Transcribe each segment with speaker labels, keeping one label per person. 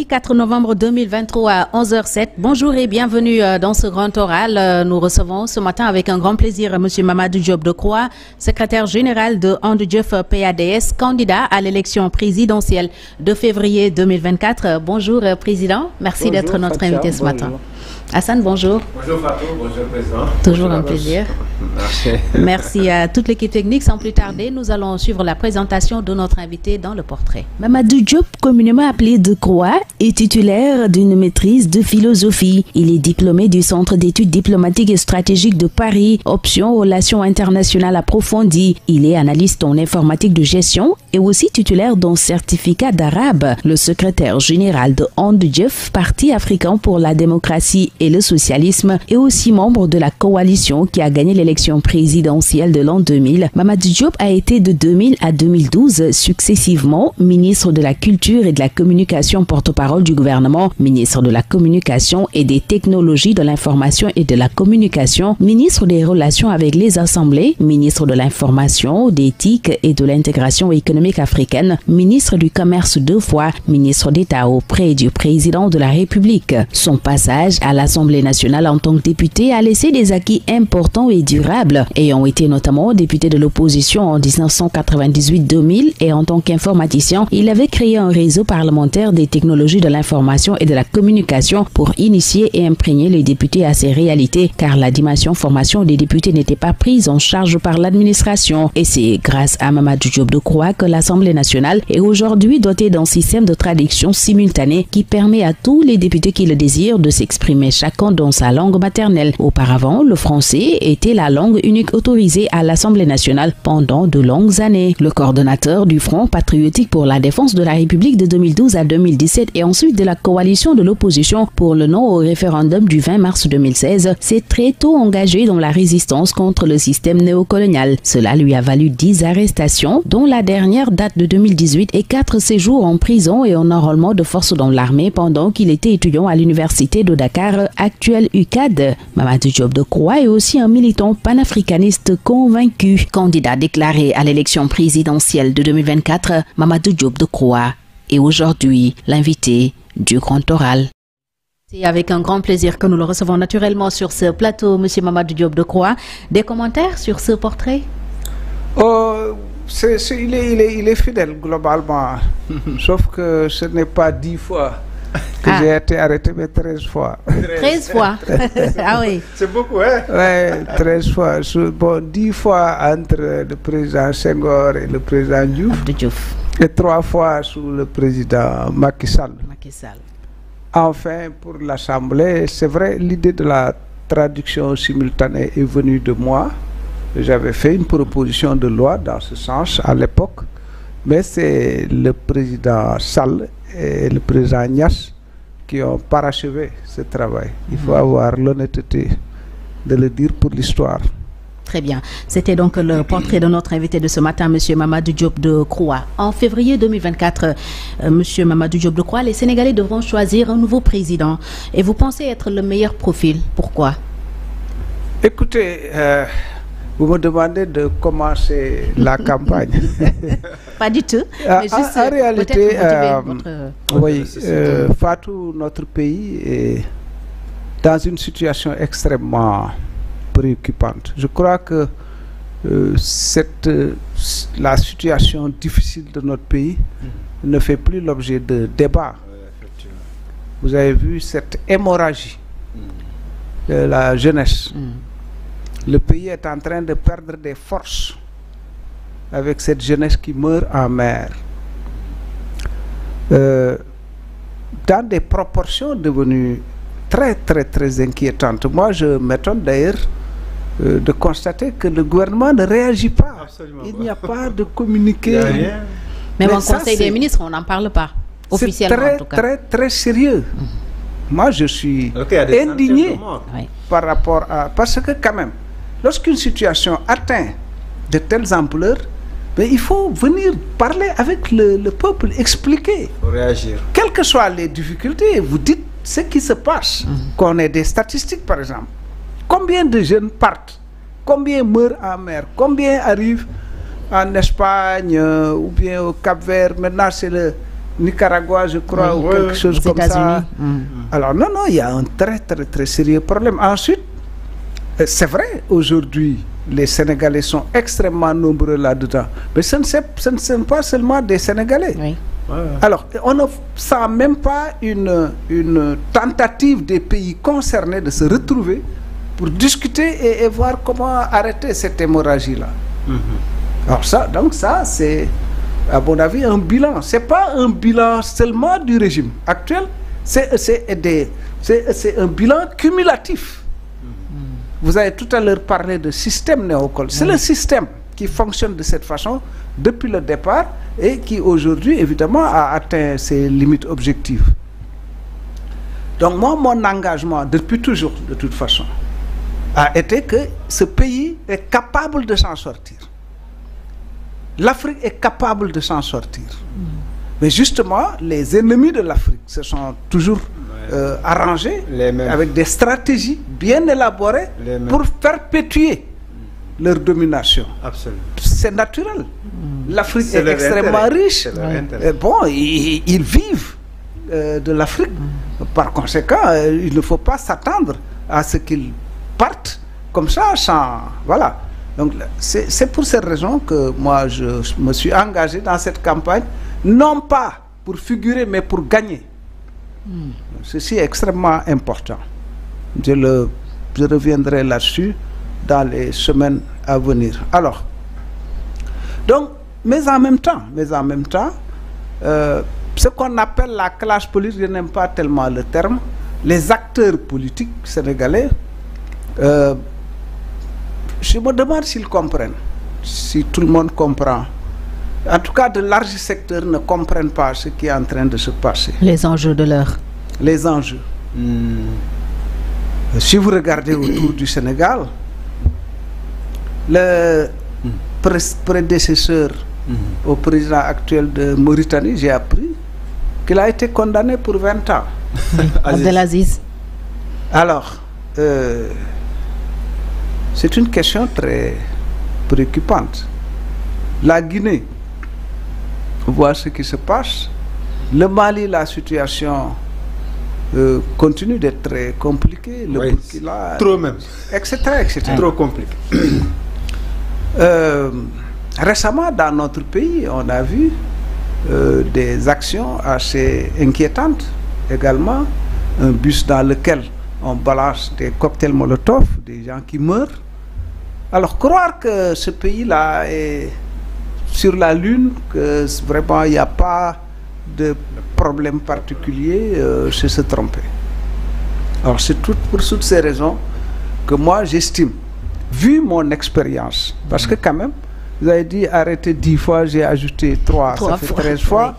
Speaker 1: Mardi 4 novembre 2023 à 11h07. Bonjour et bienvenue dans ce grand oral. Nous recevons ce matin avec un grand plaisir M. Mamadou Diop Decroix, secrétaire général de Andjef PADS, candidat à l'élection présidentielle de février 2024. Bonjour Président, merci d'être notre invité ce matin. Hassan, bonjour.
Speaker 2: Bonjour Fatou, bonjour Président.
Speaker 1: Toujours un plaisir.
Speaker 2: Merci.
Speaker 1: Merci à toute l'équipe technique. Sans plus tarder, nous allons suivre la présentation de notre invité dans le portrait.
Speaker 3: Mamadou Diop, communément appelé Decroix, est titulaire d'une maîtrise de philosophie. Il est diplômé du Centre d'études diplomatiques et stratégiques de Paris, option relations internationales approfondies. Il est analyste en informatique de gestion et aussi titulaire d'un certificat d'arabe. Le secrétaire général de Andjef, Parti africain pour la démocratie et le socialisme, est aussi membre de la coalition qui a gagné l'élection présidentielle de l'an 2000. Mamadou Diop a été de 2000 à 2012 successivement ministre de la Culture et de la Communication, porte-parole du gouvernement, ministre de la Communication et des Technologies de l'Information et de la Communication, ministre des Relations avec les Assemblées, ministre de l'Information, d'éthique et de l'Intégration économique africaine, ministre du Commerce 2 fois, ministre d'État auprès du président de la République. Son passage à l'Assemblée nationale en tant que député a laissé des acquis importants et durables, ayant été notamment député de l'opposition en 1998-2000 et en tant qu'informaticien, il avait créé un réseau parlementaire des technologies de l'information et de la communication pour initier et imprégner les députés à ces réalités, car la dimension formation des députés n'était pas prise en charge par l'administration. Et c'est grâce à Mamadou Diop Decroix que l'Assemblée nationale est aujourd'hui dotée d'un système de traduction simultanée qui permet à tous les députés qui le désirent de s'exprimer chacun dans sa langue maternelle. Auparavant, le français était la langue unique autorisée à l'Assemblée nationale pendant de longues années. Le coordonnateur du Front patriotique pour la défense de la République de 2012 à 2017 et ensuite de la coalition de l'opposition pour le non au référendum du 20 mars 2016 s'est très tôt engagé dans la résistance contre le système néocolonial. Cela lui a valu 10 arrestations, dont la dernière date de 2018 et 4 séjours en prison et en enrôlement de force dans l'armée pendant qu'il était étudiant à l'université de Dakar, actuelle UCAD. Mamadou Diop Decroix est aussi un militant panafricaniste convaincu. Candidat déclaré à l'élection présidentielle de 2024, Mamadou Diop Decroix est aujourd'hui l'invité du grand oral.
Speaker 1: C'est avec un grand plaisir que nous le recevons naturellement sur ce plateau, M. Mamadou Diop Decroix. Des commentaires sur ce portrait?
Speaker 4: Il est fidèle globalement, sauf que ce n'est pas 10 fois que j'ai été arrêté, mais 13 fois.
Speaker 1: 13 fois. Ah oui.
Speaker 2: C'est beaucoup, hein?
Speaker 4: Oui, 13 fois. Bon, 10 fois entre le président Senghor et le président Diouf. Et 3 fois sous le président Macky Sall. Enfin, pour l'Assemblée, c'est vrai, l'idée de la traduction simultanée est venue de moi. J'avais fait une proposition de loi dans ce sens à l'époque, mais c'est le président Sall et le président Niass qui ont parachevé ce travail. Il faut avoir l'honnêteté de le dire pour l'histoire.
Speaker 1: Très bien. C'était donc le portrait de notre invité de ce matin, M. Mamadou Diop Decroix. En février 2024, M. Mamadou Diop Decroix, les Sénégalais devront choisir un nouveau président. Et vous pensez être le meilleur profil. Pourquoi?
Speaker 4: Écoutez, vous me demandez de commencer la campagne.
Speaker 1: Pas du tout.
Speaker 4: Mais juste en réalité, oui, Fatou, notre pays est dans une situation extrêmement préoccupante. Je crois que la situation difficile de notre pays ne fait plus l'objet de débat. Vous avez vu cette hémorragie de la jeunesse. Le pays est en train de perdre des forces avec cette jeunesse qui meurt en mer. Dans des proportions devenues très inquiétantes. Moi, je m'étonne d'ailleurs de constater que le gouvernement ne réagit pas.
Speaker 2: Absolument.
Speaker 4: Il n'y a pas de communiqué.
Speaker 1: Même au Conseil des ministres, on n'en parle pas. Officiellement, en tout cas.
Speaker 4: Très sérieux. Moi, je suis indigné par rapport à... Parce que quand même, lorsqu'une situation atteint de telles ampleurs, mais il faut venir parler avec le peuple, expliquer.
Speaker 2: Il faut réagir.
Speaker 4: Quelles que soient les difficultés, vous dites ce qui se passe. Qu'on ait des statistiques, par exemple. Combien de jeunes partent? Combien meurent en mer? Combien arrivent en Espagne ou bien au Cap-Vert? Maintenant, c'est Nicaragua, je crois, ou quelque chose comme ça. Alors non, il y a un très très très sérieux problème. Ensuite, c'est vrai, aujourd'hui, les Sénégalais sont extrêmement nombreux là-dedans. Mais ce ne sont pas seulement des Sénégalais.
Speaker 1: Oui.
Speaker 4: Alors, on ne sent même pas une tentative des pays concernés de se retrouver pour discuter et voir comment arrêter cette hémorragie-là. Alors ça, c'est, à mon avis, un bilan. Ce n'est pas un bilan seulement du régime actuel, c'est un bilan cumulatif. Vous avez tout à l'heure parlé de système néocol. C'est le système qui fonctionne de cette façon depuis le départ et qui aujourd'hui, évidemment, a atteint ses limites objectives. Donc moi, mon engagement, depuis toujours, de toute façon, a été que ce pays est capable de s'en sortir. L'Afrique est capable de s'en sortir. Mais justement, les ennemis de l'Afrique se sont toujours arrangés avec des stratégies bien élaborées pour perpétuer leur domination.
Speaker 2: Absolument.
Speaker 4: C'est naturel. L'Afrique est extrêmement riche. Bon, ils vivent de l'Afrique. Par conséquent, il ne faut pas s'attendre à ce qu'ils partent comme ça sans... Voilà. Donc c'est pour cette raison que moi je me suis engagé dans cette campagne, non pas pour figurer mais pour gagner. Ceci est extrêmement important. Je reviendrai là-dessus dans les semaines à venir. Alors, donc, mais en même temps, ce qu'on appelle la classe politique, je n'aime pas tellement le terme, les acteurs politiques sénégalais, je me demande s'ils comprennent, si tout le monde comprend. En tout cas, de larges secteurs ne comprennent pas ce qui est en train de se passer.
Speaker 1: Les enjeux de l'heure.
Speaker 4: Les enjeux. Si vous regardez autour du Sénégal, le prédécesseur au président actuel de Mauritanie, j'ai appris qu'il a été condamné pour 20 ans.
Speaker 1: Abdelaziz.
Speaker 4: Alors, c'est une question très préoccupante. La Guinée voit ce qui se passe. Le Mali, la situation continue d'être très compliquée. Le Burkina,
Speaker 2: trop même.
Speaker 4: Etc.
Speaker 2: Trop compliqué.
Speaker 4: Récemment, dans notre pays, on a vu des actions assez inquiétantes également. Un bus dans lequel on balance des cocktails Molotov, des gens qui meurent. Alors, croire que ce pays-là est sur la Lune, que vraiment il n'y a pas de problème particulier, c'est se tromper. Alors, c'est pour toutes ces raisons que moi j'estime, vu mon expérience, parce que quand même, vous avez dit arrêter 10 fois, j'ai ajouté 3, ça fait 13 fois.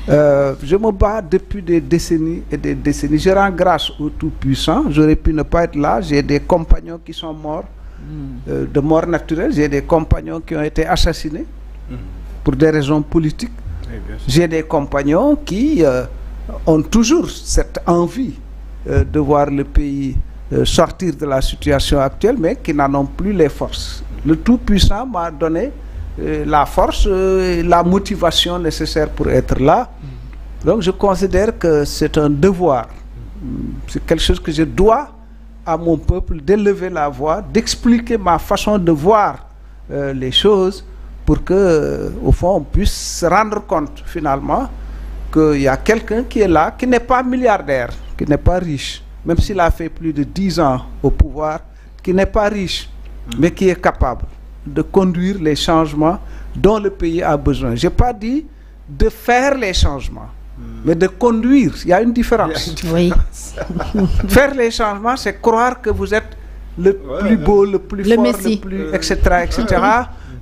Speaker 4: Je me bats depuis des décennies et des décennies. Je rends grâce au Tout-Puissant. J'aurais pu ne pas être là. J'ai des compagnons qui sont morts de mort naturelle. J'ai des compagnons qui ont été assassinés pour des raisons politiques. J'ai des compagnons qui ont toujours cette envie de voir le pays sortir de la situation actuelle, mais qui n'en ont plus les forces. Le Tout-Puissant m'a donné la force, la motivation nécessaire pour être là. Donc je considère que c'est un devoir, c'est quelque chose que je dois à mon peuple, d'élever la voix, d'expliquer ma façon de voir les choses pour que, au fond, on puisse se rendre compte finalement qu'il y a quelqu'un qui est là, qui n'est pas milliardaire, qui n'est pas riche, même s'il a fait plus de 10 ans au pouvoir, qui n'est pas riche, mais qui est capable de conduire les changements dont le pays a besoin. Je n'ai pas dit de faire les changements, mais de conduire. Il y a une différence.
Speaker 1: Oui.
Speaker 4: Faire les changements, c'est croire que vous êtes le plus beau, le plus fort,
Speaker 1: Messie.
Speaker 4: le plus, etc., etc.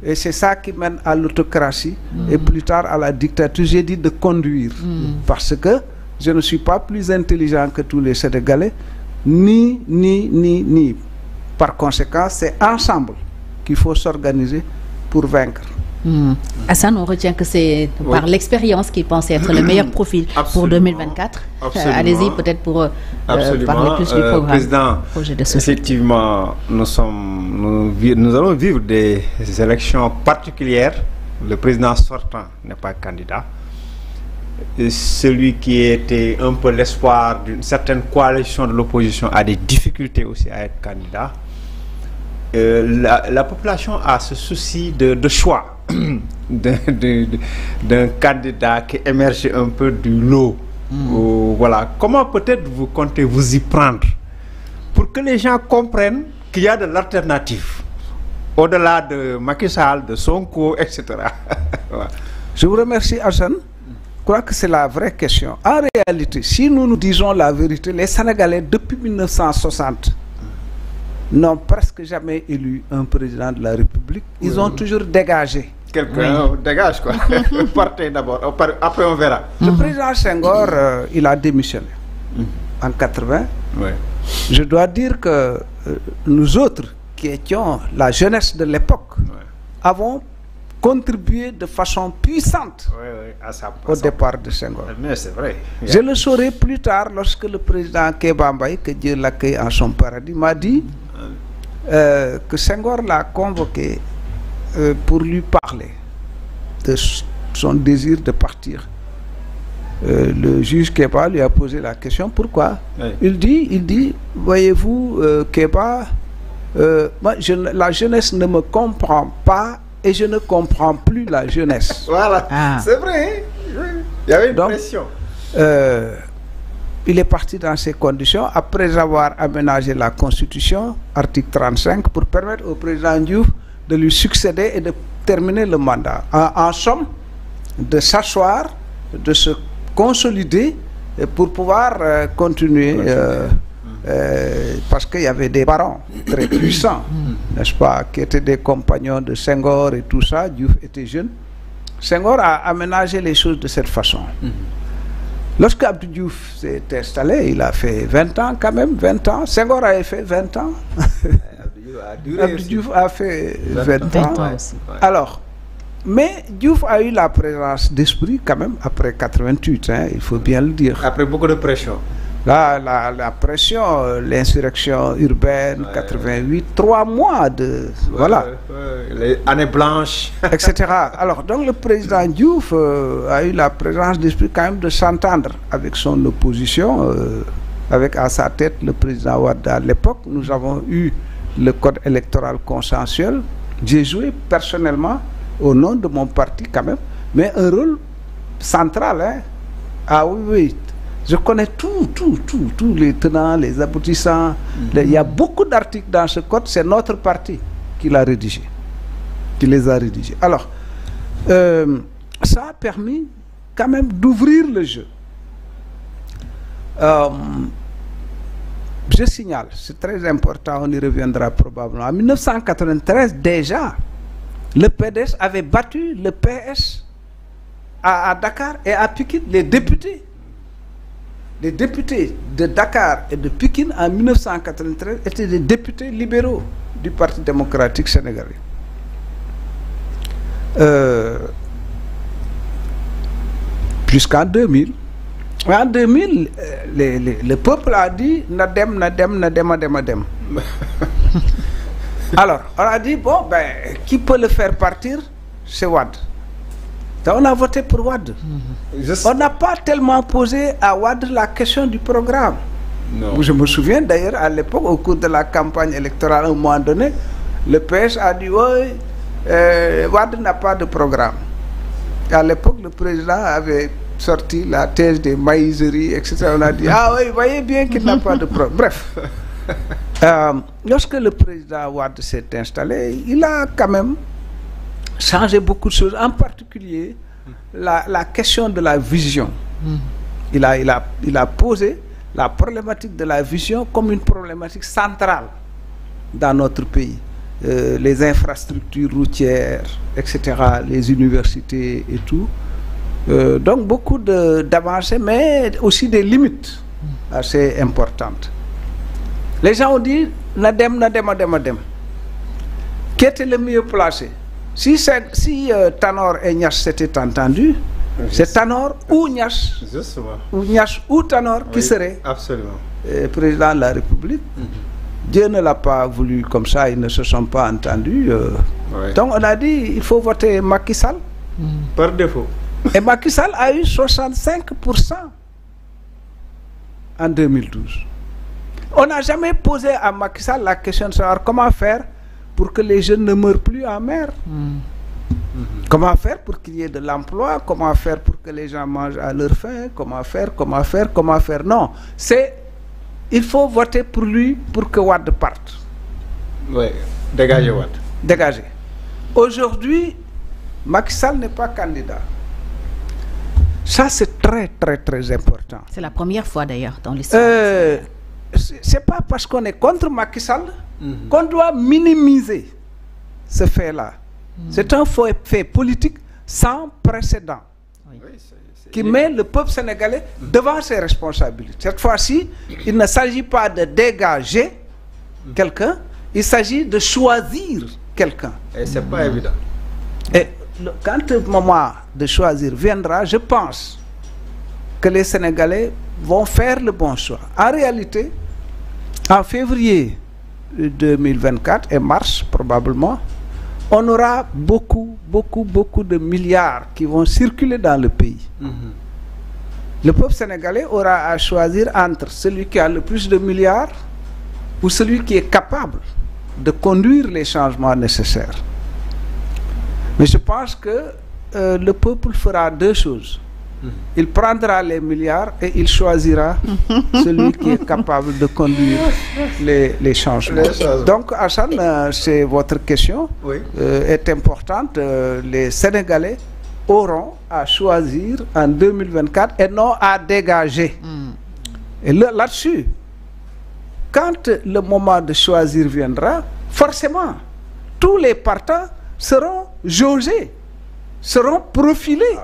Speaker 4: Et c'est ça qui mène à l'autocratie et plus tard à la dictature. J'ai dit de conduire, parce que je ne suis pas plus intelligent que tous les Sénégalais, ni. Par conséquent, c'est ensemble qu'il faut s'organiser pour vaincre.
Speaker 1: Hassan, on retient que c'est par l'expérience qu'il pense être le meilleur profil pour 2024. Allez-y, peut-être pour parler plus du programme.
Speaker 2: Président,
Speaker 1: projet de société.
Speaker 2: Effectivement, nous allons vivre des élections particulières. Le président sortant n'est pas candidat. celui qui était un peu l'espoir d'une certaine coalition de l'opposition a des difficultés aussi à être candidat. La population a ce souci de choix d'un candidat qui émerge un peu du lot. Voilà. Comment peut-être vous comptez vous y prendre pour que les gens comprennent qu'il y a de l'alternative au-delà de Macky Sall, de Sonko, etc. Voilà.
Speaker 4: Je vous remercie, Hassan. Je crois que c'est la vraie question. En réalité, si nous nous disons la vérité, les Sénégalais, depuis 1960, n'ont presque jamais élu un président de la République. Ils ont toujours dégagé.
Speaker 2: Quelqu'un dégage, quoi. Partez d'abord, après on verra.
Speaker 4: Le président Senghor, il a démissionné en 80. Je dois dire que nous autres, qui étions la jeunesse de l'époque, avons contribué de façon puissante au départ de Senghor.
Speaker 2: Mais c'est vrai.
Speaker 4: Je le saurai plus tard lorsque le président Kéba Mbaye, que Dieu l'accueille en son paradis, m'a dit que Senghor l'a convoqué pour lui parler de son désir de partir. Le juge Kéba lui a posé la question, pourquoi? Il dit, voyez-vous, Kéba, moi, la jeunesse ne me comprend pas et je ne comprends plus la jeunesse.
Speaker 2: Voilà, c'est vrai. Il y avait une pression.
Speaker 4: Il est parti dans ces conditions après avoir aménagé la Constitution, article 35, pour permettre au président Diouf de lui succéder et de terminer le mandat. En somme, de s'asseoir, de se consolider pour pouvoir continuer. Parce qu'il y avait des barons très puissants, n'est-ce pas, qui étaient des compagnons de Senghor et tout ça. Diouf était jeune. Senghor a aménagé les choses de cette façon. Lorsque Abdou Diouf s'est installé, il a fait 20 ans quand même, 20 ans. Senghor avait fait 20 ans. Abdou Diouf a fait 20 ans. Aussi. Alors, mais Diouf a eu la présence d'esprit quand même après 88, hein, il faut bien le dire.
Speaker 2: Après beaucoup de pression.
Speaker 4: La pression, l'insurrection urbaine, 88, 3 mois de... voilà.
Speaker 2: Les années blanches.
Speaker 4: Etc. Alors, donc le président Diouf a eu la présence d'esprit quand même de s'entendre avec son opposition, avec à sa tête le président Wade à l'époque. Nous avons eu le code électoral consensuel. J'ai joué personnellement, au nom de mon parti quand même, mais un rôle central. Hein. Ah oui, oui. Je connais tous les tenants, les aboutissants. Il y a beaucoup d'articles dans ce code, c'est notre parti qui l'a rédigé, qui les a rédigés. Alors, ça a permis quand même d'ouvrir le jeu. Je signale, c'est très important, on y reviendra probablement. En 1993, déjà, le PDS avait battu le PS à Dakar et à Pikine, les députés. Les députés de Dakar et de Pikine en 1993 étaient des députés libéraux du Parti démocratique sénégalais. Jusqu'en 2000. En 2000, le peuple a dit Nadem. Alors, on a dit, bon, ben, qui peut le faire partir? C'est Wade. Donc on a voté pour Wade. On n'a pas tellement posé à Wade la question du programme. Non. Je me souviens d'ailleurs à l'époque, au cours de la campagne électorale, à un moment donné, le PS a dit, oui, Wade n'a pas de programme. À l'époque, le président avait sorti la thèse des maïseries, etc. On a dit, ah oui, vous voyez bien qu'il n'a pas de programme. Bref, lorsque le président Wade s'est installé, il a quand même changé beaucoup de choses, en particulier la question de la vision. Il a posé la problématique de la vision comme une problématique centrale dans notre pays. Les infrastructures routières, etc., les universités et tout. Donc beaucoup d'avancées, mais aussi des limites assez importantes. Les gens ont dit, Nadem. Qui était le mieux placé? Si Tanor et Niass s'étaient entendus, c'est Tanor ou Niass, ou Tanor qui serait président de la République. Dieu ne l'a pas voulu comme ça, ils ne se sont pas entendus. Donc on a dit, il faut voter Macky Sall.
Speaker 2: Par défaut.
Speaker 4: Et Macky Sall a eu 65% en 2012. On n'a jamais posé à Macky Sall la question de savoir comment faire pour que les jeunes ne meurent plus en mer. Comment faire pour qu'il y ait de l'emploi? Comment faire pour que les gens mangent à leur faim? Comment faire? Non, il faut voter pour lui pour que Wade parte.
Speaker 2: Oui, dégager Wade.
Speaker 4: Dégager. Aujourd'hui, Macky Sall n'est pas candidat. Ça, c'est très, très, très important.
Speaker 1: C'est la première fois d'ailleurs dans l'histoire.
Speaker 4: C'est pas parce qu'on est contre Macky Sall qu'on doit minimiser ce fait-là. C'est un fait politique sans précédent qui met le peuple sénégalais devant ses responsabilités. Cette fois-ci, il ne s'agit pas de dégager quelqu'un, il s'agit de choisir quelqu'un.
Speaker 2: Et c'est pas évident.
Speaker 4: Et quand le moment de choisir viendra, je pense que les Sénégalais vont faire le bon choix. En réalité, en février 2024 et mars probablement, on aura beaucoup de milliards qui vont circuler dans le pays. Le peuple sénégalais aura à choisir entre celui qui a le plus de milliards ou celui qui est capable de conduire les changements nécessaires. Mais je pense que le peuple fera deux choses. Il prendra les milliards et il choisira celui qui est capable de conduire les changements. Donc, Hassan, c'est votre question est importante. Les Sénégalais auront à choisir en 2024 et non à dégager. Et là-dessus, quand le moment de choisir viendra, forcément, tous les partants seront jaugés, seront profilés.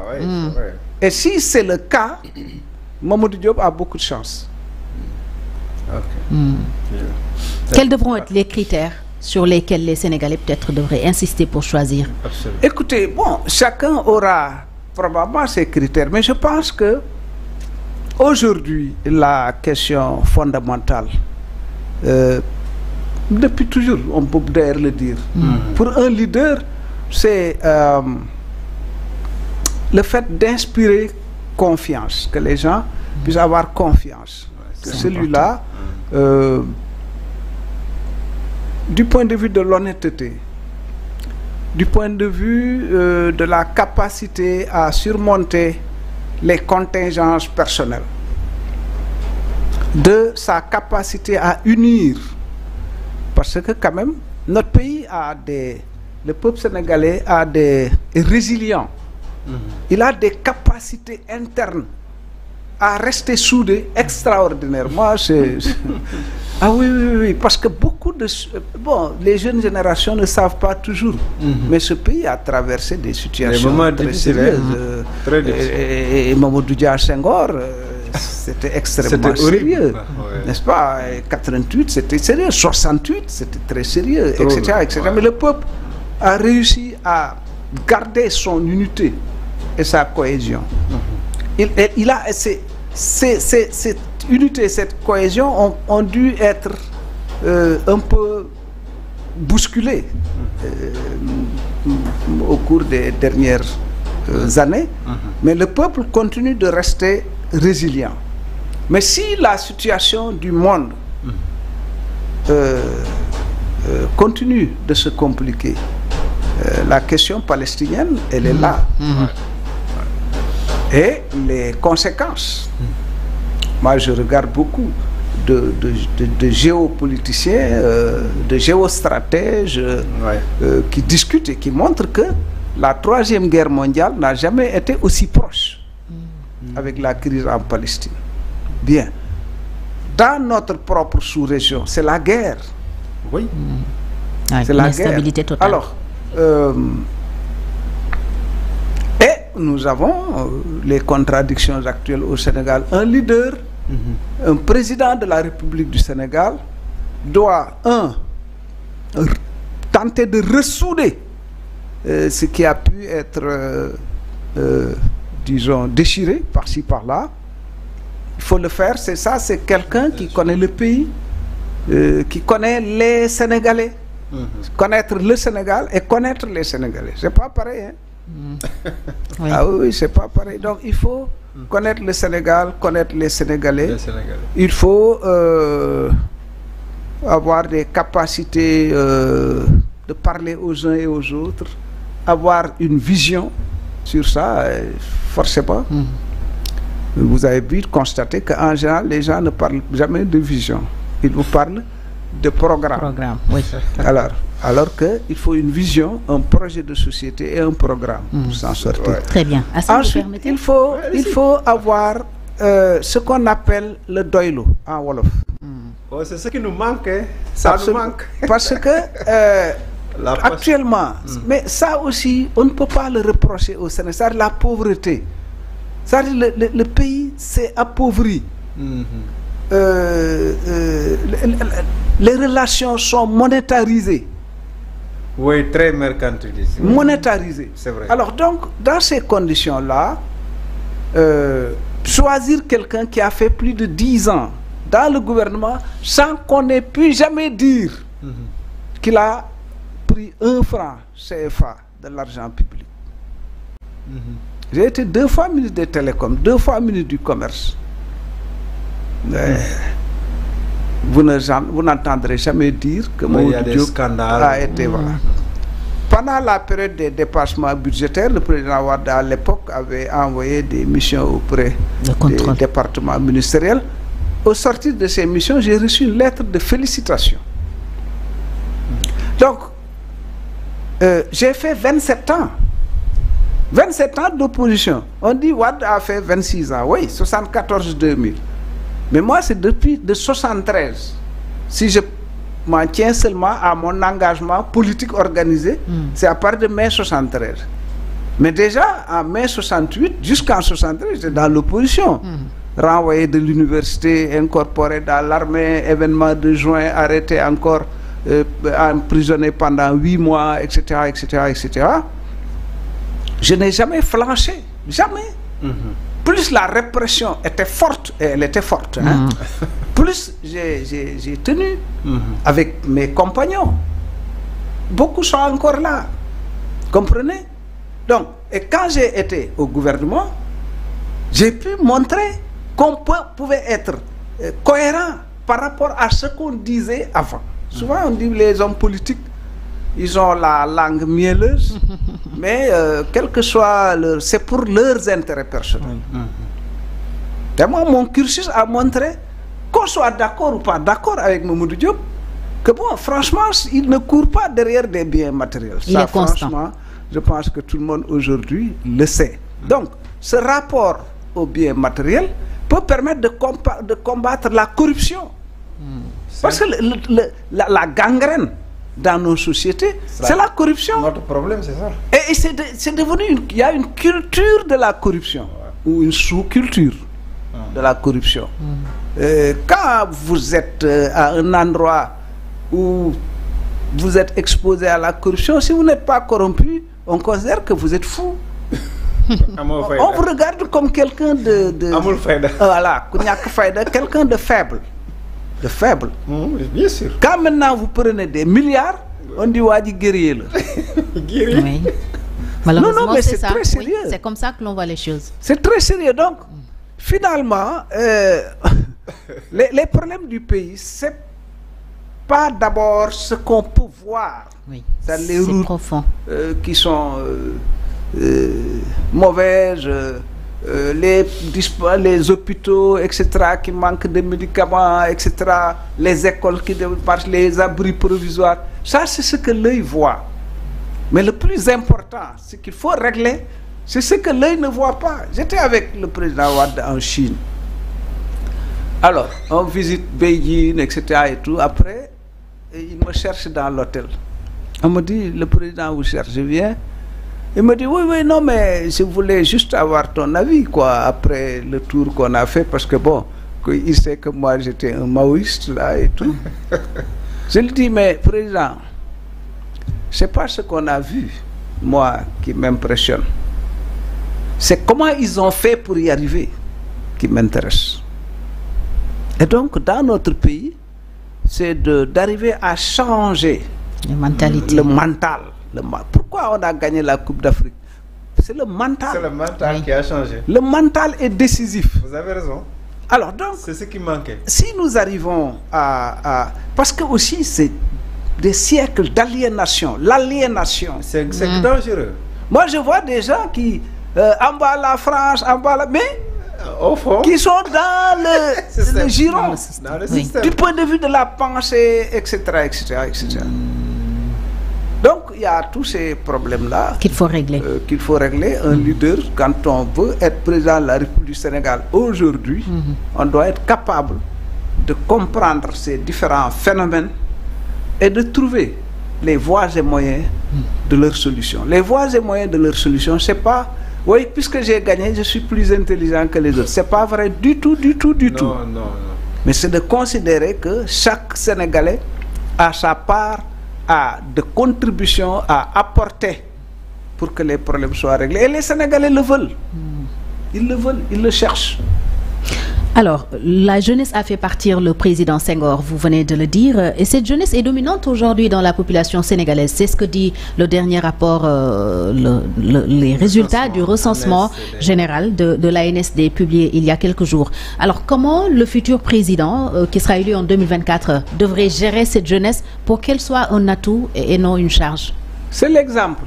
Speaker 4: Et si c'est le cas, Mamadou Diop a beaucoup de chance.
Speaker 1: Quels devront être les critères sur lesquels les Sénégalais peut-être devraient insister pour choisir?
Speaker 4: Écoutez, bon, chacun aura probablement ses critères, mais je pense que aujourd'hui, la question fondamentale, depuis toujours, on peut d'ailleurs le dire, pour un leader, c'est le fait d'inspirer confiance, que les gens puissent avoir confiance. Que celui-là, du point de vue de l'honnêteté, du point de vue de la capacité à surmonter les contingences personnelles, de sa capacité à unir, parce que quand même, notre pays le peuple sénégalais est résilient. Il a des capacités internes à rester soudé extraordinairement. Ah oui, parce que beaucoup de... Bon, les jeunes générations ne savent pas toujours, mais ce pays a traversé des situations très sérieuses. Et Mamadou Dia Senghor, c'était extrêmement sérieux, n'est-ce pas? 88, c'était sérieux, 68, c'était très sérieux, etc. Mais le peuple a réussi à garder son unité et sa cohésion. Il a cette unité, cette cohésion ont dû être un peu bousculées au cours des dernières années, mais le peuple continue de rester résilient. Mais si la situation du monde continue de se compliquer, la question palestinienne, elle est là. Et les conséquences. Moi, je regarde beaucoup de géopoliticiens, de géostratèges qui discutent et qui montrent que la Troisième Guerre mondiale n'a jamais été aussi proche avec la crise en Palestine. Bien. Dans notre propre sous-région, c'est la guerre.
Speaker 1: Oui.
Speaker 4: C'est la
Speaker 1: instabilité
Speaker 4: guerre.
Speaker 1: Totale.
Speaker 4: Alors, nous avons les contradictions actuelles au Sénégal. Un leader, un président de la République du Sénégal doit, tenter de ressouder ce qui a pu être, disons, déchiré par-ci, par-là. Il faut le faire, c'est ça, c'est quelqu'un qui connaît le pays, qui connaît les Sénégalais. Connaître le Sénégal et connaître les Sénégalais. C'est pas pareil, hein? Oui. Ah oui, c'est pas pareil. Donc il faut connaître le Sénégal, connaître les Sénégalais. Il faut avoir des capacités de parler aux uns et aux autres, avoir une vision sur ça, forcément. Vous avez vite constaté qu'en général, les gens ne parlent jamais de vision. Ils vous parlent de programme.
Speaker 1: Oui.
Speaker 4: Alors qu'il faut une vision, un projet de société et un programme pour s'en sortir.
Speaker 1: Ouais. Très bien.
Speaker 4: Ensuite, il faut avoir ce qu'on appelle le doylo en Wolof.
Speaker 2: Oh, c'est ce qui nous manque. Hein. Ça nous manque.
Speaker 4: Parce que actuellement, mais ça aussi, on ne peut pas le reprocher au Sénégal. C'est la pauvreté. C'est-à-dire le pays s'est appauvri. Les relations sont monétarisées.
Speaker 2: Oui, très mercantilisées.
Speaker 4: Monétarisées.
Speaker 2: C'est vrai.
Speaker 4: Alors donc, dans ces conditions-là, choisir quelqu'un qui a fait plus de 10 ans dans le gouvernement sans qu'on ait pu jamais dire qu'il a pris 1 franc CFA de l'argent public. J'ai été 2 fois ministre des Télécoms, 2 fois ministre du Commerce. Vous n'entendrez jamais dire que mon Diop a été voilà. Pendant la période des dépassements budgétaires, le président Wade à l'époque avait envoyé des missions auprès des départements ministériels. Au sortir de ces missions, j'ai reçu une lettre de félicitations. Donc, j'ai fait 27 ans. 27 ans d'opposition. On dit Wade a fait 26 ans. Oui, 74-2000. Mais moi, c'est depuis de 73. Si je m'en tiens seulement à mon engagement politique organisé, c'est à partir de mai 73. Mais déjà, en mai 68, jusqu'en 73, j'étais dans l'opposition. Renvoyé de l'université, incorporé dans l'armée, événement de juin, arrêté encore, emprisonné pendant 8 mois, etc., etc., etc. Je n'ai jamais flanché, jamais. Plus la répression était forte, et elle était forte, hein, plus j'ai tenu avec mes compagnons. Beaucoup sont encore là. Comprenez? Donc, et quand j'ai été au gouvernement, j'ai pu montrer qu'on pouvait être cohérent par rapport à ce qu'on disait avant. Souvent, on dit les hommes politiques, ils ont la langue mielleuse, mais quel que soit leur... c'est pour leurs intérêts personnels. Et moi, mon cursus a montré, qu'on soit d'accord ou pas d'accord avec Mamadou Diop, que bon, franchement, il ne court pas derrière des biens matériels.
Speaker 1: Il est constant.
Speaker 4: Franchement, je pense que tout le monde aujourd'hui le sait. Donc, ce rapport aux biens matériels peut permettre de combattre la corruption. Parce que la gangrène dans nos sociétés, c'est la corruption.
Speaker 2: Notre problème, c'est ça.
Speaker 4: Et c'est devenu... Il y a une culture de la corruption, ou une sous-culture de la corruption. Quand vous êtes à un endroit où vous êtes exposé à la corruption, si vous n'êtes pas corrompu, on considère que vous êtes fou. On vous regarde comme quelqu'un de voilà, quelqu'un de faible. De faible.
Speaker 2: Bien sûr.
Speaker 4: Quand maintenant vous prenez des milliards, on dit Wadi guerrier.
Speaker 1: Oui. Malheureusement,
Speaker 4: non, mais c'est
Speaker 1: ça.
Speaker 4: Très sérieux.
Speaker 1: Oui, c'est comme ça que l'on voit les choses.
Speaker 4: C'est très sérieux. Donc, finalement, les problèmes du pays, c'est pas d'abord ce qu'on peut voir.
Speaker 1: Oui.
Speaker 4: C'est les routes
Speaker 1: profond.
Speaker 4: Qui sont mauvaises. Les hôpitaux, etc., qui manquent de médicaments, etc., les écoles qui marchent, les abris provisoires. Ça, c'est ce que l'œil voit. Mais le plus important, ce qu'il faut régler, c'est ce que l'œil ne voit pas. J'étais avec le président Wade en Chine. Alors, on visite Beijing, etc., et tout. Après, il me cherche dans l'hôtel. On me dit, le président vous cherche, je viens. Il me dit, oui, non, mais je voulais juste avoir ton avis, quoi, après le tour qu'on a fait, parce que bon, il sait que moi, j'étais un maoïste, là, et tout. Je lui dis, mais président, c'est pas ce qu'on a vu, moi, qui m'impressionne. C'est comment ils ont fait pour y arriver qui m'intéresse. Et donc, dans notre pays, c'est d'arriver à changer
Speaker 1: la mentalité.
Speaker 4: Le mental. Pourquoi on a gagné la Coupe d'Afrique? c'est le mental.
Speaker 2: C'est le mental qui a changé.
Speaker 4: Le mental est décisif.
Speaker 2: Vous avez raison.
Speaker 4: Alors donc,
Speaker 2: c'est ce qui manquait.
Speaker 4: Si nous arrivons à parce que aussi c'est des siècles d'aliénation, l'aliénation.
Speaker 2: C'est dangereux.
Speaker 4: Moi, je vois des gens qui emballent la France, mais
Speaker 2: au fond,
Speaker 4: qui sont dans le giron,
Speaker 2: dans le système.
Speaker 4: Du point de vue de la pensée, etc., etc., etc. Donc, il y a tous ces problèmes-là
Speaker 1: qu'il faut régler.
Speaker 4: Un leader, quand on veut être président de la République du Sénégal aujourd'hui, on doit être capable de comprendre ces différents phénomènes et de trouver les voies et moyens de leur solution. Les voies et moyens de leur solution, c'est pas, oui, puisque j'ai gagné, je suis plus intelligent que les autres. C'est pas vrai du tout.
Speaker 2: Non.
Speaker 4: Mais c'est de considérer que chaque Sénégalais a sa part de contribution à apporter pour que les problèmes soient réglés. Et les Sénégalais le veulent. Ils le veulent, ils le cherchent.
Speaker 1: Alors, la jeunesse a fait partir le président Senghor, vous venez de le dire, et cette jeunesse est dominante aujourd'hui dans la population sénégalaise. C'est ce que dit le dernier rapport, les résultats du recensement général de l'ANSD publié il y a quelques jours. Alors, comment le futur président, qui sera élu en 2024, devrait gérer cette jeunesse pour qu'elle soit un atout et non une charge?
Speaker 4: C'est l'exemple.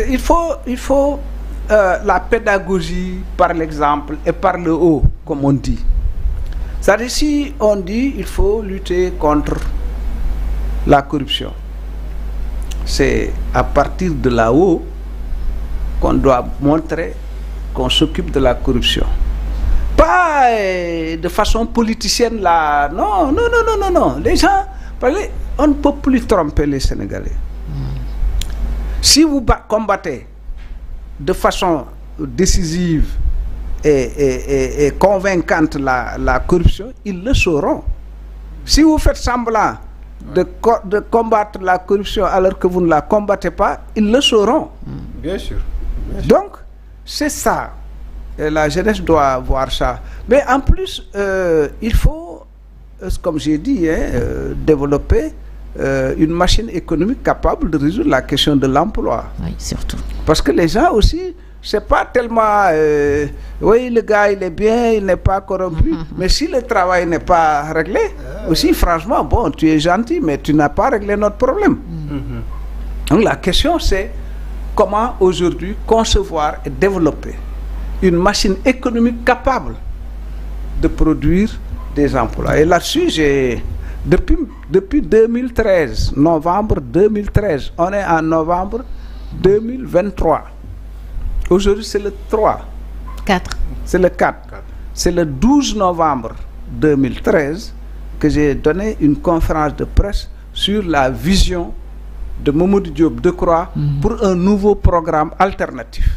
Speaker 4: Il faut la pédagogie par l'exemple et par le haut, comme on dit. C'est-à-dire, si on dit il faut lutter contre la corruption, c'est à partir de là-haut qu'on doit montrer qu'on s'occupe de la corruption. Pas de façon politicienne là, non. Les gens, on ne peut plus tromper les Sénégalais. Si vous combattez de façon décisive et convaincante la corruption, ils le sauront. Si vous faites semblant de combattre la corruption alors que vous ne la combattez pas, ils le sauront.
Speaker 2: Bien sûr.
Speaker 4: Donc, c'est ça. Et la jeunesse doit voir ça. Mais en plus, il faut, comme j'ai dit, développer une machine économique capable de résoudre la question de l'emploi.
Speaker 1: Oui, surtout.
Speaker 4: Parce que les gens aussi, c'est pas tellement oui, le gars il est bien, il n'est pas corrompu, mais si le travail n'est pas réglé, aussi franchement, bon, tu es gentil, mais tu n'as pas réglé notre problème. Donc la question c'est comment aujourd'hui concevoir et développer une machine économique capable de produire des emplois. Et là-dessus, depuis 2013, novembre 2013, on est en novembre 2023. Aujourd'hui, c'est le 3.
Speaker 1: 4.
Speaker 4: C'est le 4. C'est le 12 novembre 2013 que j'ai donné une conférence de presse sur la vision de Mamadou Diop Decroix pour un nouveau programme alternatif.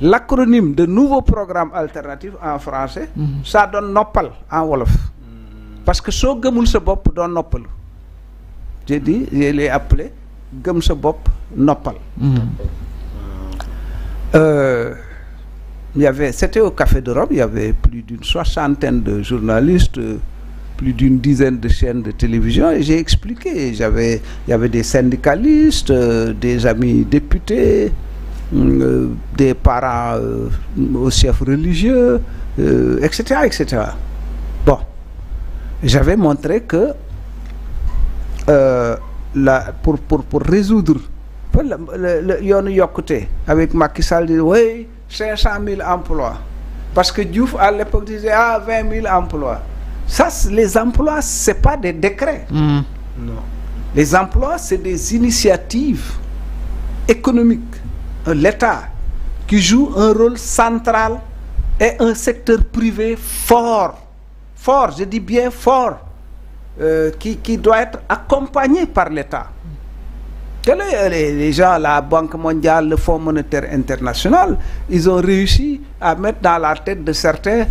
Speaker 4: L'acronyme de nouveau programme alternatif en français, ça donne Nopal en Wolof. Parce que so gëmul sa bopp doon noppalu. J'ai dit, je l'ai appelé gëm sa bopp noppal. C'était au Café de Rome, il y avait plus d'une 60aine de journalistes, plus d'une dizaine de chaînes de télévision, et j'ai expliqué. Il y avait des syndicalistes, des amis députés, des parents aux chefs religieux, etc., etc. Bon. J'avais montré que pour résoudre le yoonu yokkute avec Macky Sall dit oui 500 000 emplois parce que Diouf à l'époque disait 20 000 emplois. Ça, les emplois, c'est pas des décrets. Non. Les emplois, c'est des initiatives économiques. L'État qui joue un rôle central et un secteur privé fort, je dis bien fort, qui doit être accompagné par l'État. Les gens, la Banque mondiale, le Fonds monétaire international, ils ont réussi à mettre dans la tête de certains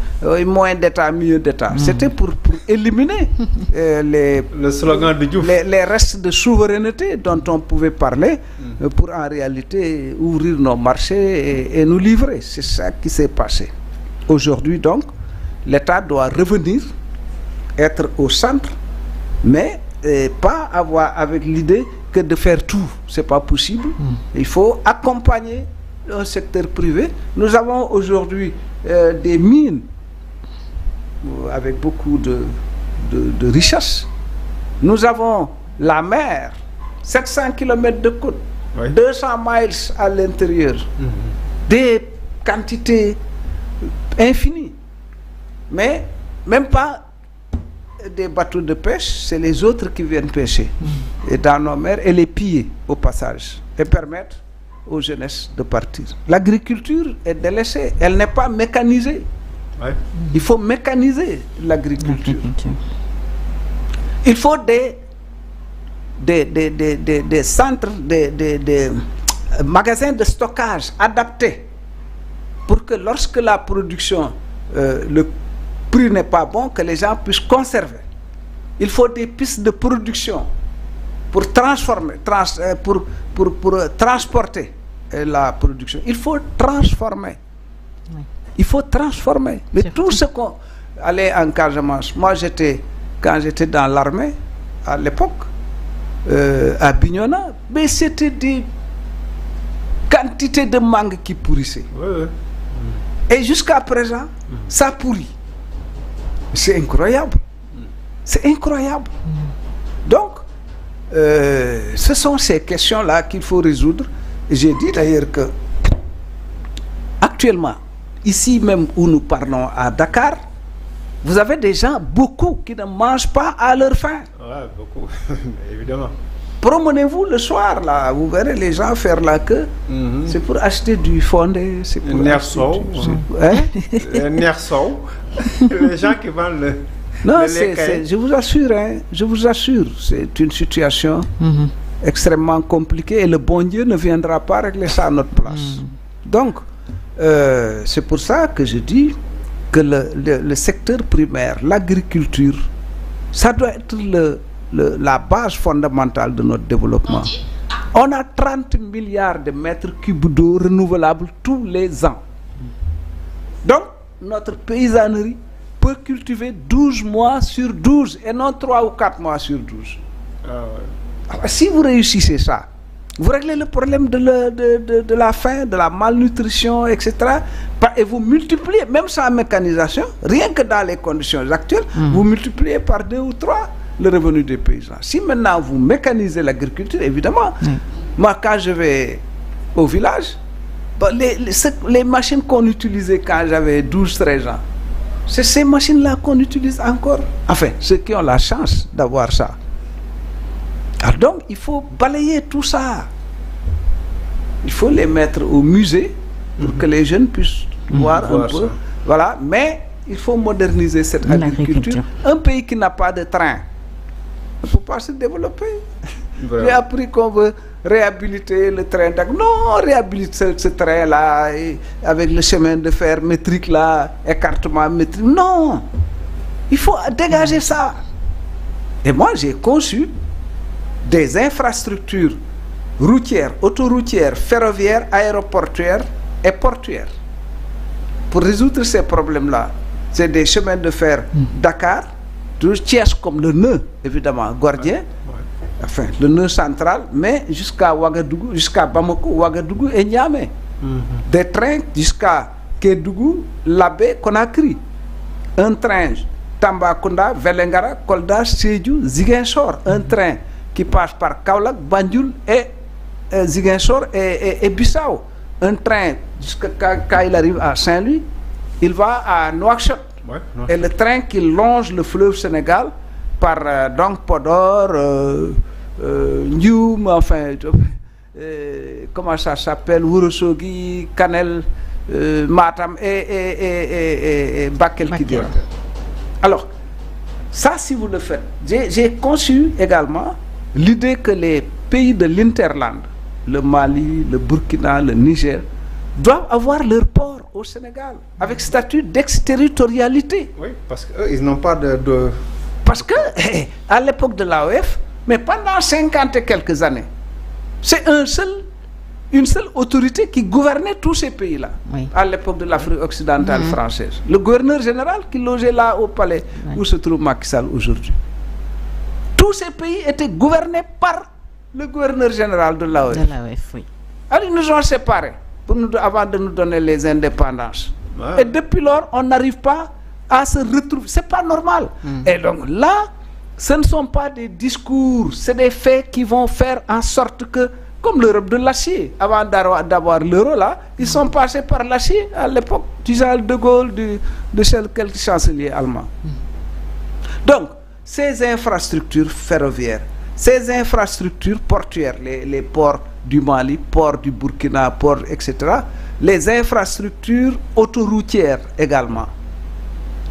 Speaker 4: moins d'État, mieux d'État. C'était pour éliminer
Speaker 2: le slogan de Diouf.
Speaker 4: Les restes de souveraineté dont on pouvait parler pour en réalité ouvrir nos marchés et nous livrer. C'est ça qui s'est passé. Aujourd'hui donc, l'État doit revenir, être au centre, mais pas avoir avec l'idée que de faire tout. C'est pas possible. Il faut accompagner un secteur privé. Nous avons aujourd'hui des mines avec beaucoup de richesses. Nous avons la mer, 700 km de côte, 200 miles à l'intérieur, des quantités infinies. Mais même pas des bateaux de pêche, c'est les autres qui viennent pêcher et dans nos mers et les piller au passage et permettre aux jeunesses de partir. L'agriculture est délaissée, elle n'est pas mécanisée. Il faut mécaniser l'agriculture. Il faut des centres, des magasins de stockage adaptés pour que lorsque la production, le prix n'est pas bon, que les gens puissent conserver. Il faut des pistes de production pour transformer, pour transporter la production. Il faut transformer. Il faut transformer. Mais tout ce qu'on allait en Casamance, moi quand j'étais dans l'armée, à l'époque, à Bignona, mais c'était des quantités de mangue qui pourrissaient. Et jusqu'à présent, ça pourrit. C'est incroyable. C'est incroyable. Donc, ce sont ces questions-là qu'il faut résoudre. Et j'ai dit d'ailleurs que, actuellement, ici même où nous parlons à Dakar, vous avez des gens, beaucoup, qui ne mangent pas à leur faim.
Speaker 2: Ouais, beaucoup, évidemment.
Speaker 4: Promenez-vous le soir, là, vous verrez les gens faire la queue. C'est pour acheter du fondé, c'est pour
Speaker 2: nerceau. Nerceau. Les gens qui vendent le...
Speaker 4: Non, je vous assure, hein, je vous assure, c'est une situation extrêmement compliquée et le bon Dieu ne viendra pas régler ça à notre place. Donc, c'est pour ça que je dis que le secteur primaire, l'agriculture, ça doit être la base fondamentale de notre développement. On a 30 milliards de mètres cubes d'eau renouvelables tous les ans. Donc, notre paysannerie peut cultiver 12 mois sur 12 et non 3 ou 4 mois sur 12. Alors, si vous réussissez ça, vous réglez le problème de la faim, de la malnutrition, etc. Et vous multipliez, même sans mécanisation, rien que dans les conditions actuelles, vous multipliez par 2 ou 3 le revenu des paysans. Si maintenant vous mécanisez l'agriculture, évidemment, moi quand je vais au village, les machines qu'on utilisait quand j'avais 12-13 ans, c'est ces machines-là qu'on utilise encore. Enfin, ceux qui ont la chance d'avoir ça. Alors donc, il faut balayer tout ça. Il faut les mettre au musée pour que les jeunes puissent voir un peu. Ça. Voilà, mais il faut moderniser cette agriculture. Un pays qui n'a pas de train ne peut pas se développer. J'ai appris qu'on veut réhabiliter le train. Non, réhabiliter ce train-là avec le chemin de fer métrique là, écartement métrique. Non, il faut dégager ça. Et moi, j'ai conçu des infrastructures routières, autoroutières, ferroviaires, aéroportuaires et portuaires. Pour résoudre ces problèmes-là, c'est des chemins de fer Dakar, Thiès comme le nœud, évidemment, Gordien, enfin, le nœud central, mais jusqu'à Ouagadougou, jusqu'à Bamako, Ouagadougou et Niamey. Des trains jusqu'à Kédougou, Labé, Conakry. Un train Tambacounda, Velengara, Kolda, Sédhiou, Ziguinchor. Un train qui passe par Kaolack, Banjul et Ziguinchor et Bissau. Un train jusqu'à quand il arrive à Saint-Louis, il va à Nouakchott. Et le train qui longe le fleuve Sénégal par donc Podor, Ndioum, enfin, comment ça s'appelle, Ourossogui, Kanel, Matam et Bakel Kidira. Alors, ça, si vous le faites, j'ai conçu également l'idée que les pays de l'Interland, le Mali, le Burkina, le Niger, doivent avoir leur port au Sénégal, avec statut d'exterritorialité.
Speaker 2: Oui, parce qu'eux, ils n'ont pas de...
Speaker 4: Parce que, à l'époque de l'AOF, mais pendant 50 et quelques années, c'est une seule autorité qui gouvernait tous ces pays-là, à l'époque de l'Afrique occidentale française. Le gouverneur général qui logeait là au palais où se trouve Macky Sall aujourd'hui. Tous ces pays étaient gouvernés par le gouverneur général de l'AOF.
Speaker 1: Oui.
Speaker 4: Alors ils nous ont séparés. avant de nous donner les indépendances. Ouais. Et depuis lors, on n'arrive pas à se retrouver. C'est pas normal. Et donc là, ce ne sont pas des discours, c'est des faits qui vont faire en sorte que, comme l'Europe de l'acier, avant d'avoir l'euro là, ils sont passés par l'acier à l'époque du Charles de Gaulle, de quelques chanceliers allemands. Donc, ces infrastructures ferroviaires, ces infrastructures portuaires, les ports du Mali, ports du Burkina, ports, etc., les infrastructures autoroutières également.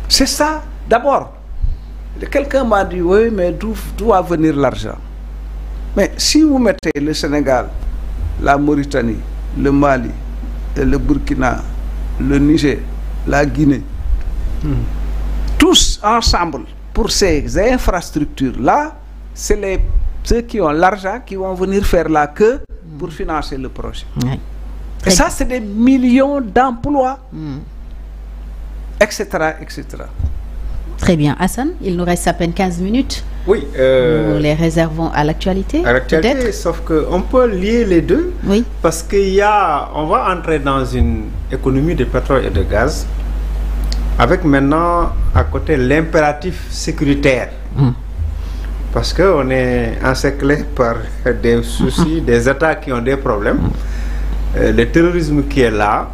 Speaker 4: C'est ça, d'abord. Quelqu'un m'a dit, oui, mais d'où va venir l'argent? Mais si vous mettez le Sénégal, la Mauritanie, le Mali, le Burkina, le Niger, la Guinée, tous ensemble, pour ces infrastructures-là, c'est ceux qui ont l'argent qui vont venir faire la queue pour financer le projet. Oui. Et ça, c'est des millions d'emplois, etc., etc.
Speaker 1: Très bien. Hassan, il nous reste à peine 15 minutes.
Speaker 2: Oui.
Speaker 1: Nous les réservons à l'actualité.
Speaker 2: À l'actualité, sauf qu'on peut lier les deux.
Speaker 1: Oui.
Speaker 2: Parce on va entrer dans une économie de pétrole et de gaz, avec maintenant à côté l'impératif sécuritaire. Parce qu'on est encerclé par des soucis, des États qui ont des problèmes, le terrorisme qui est là,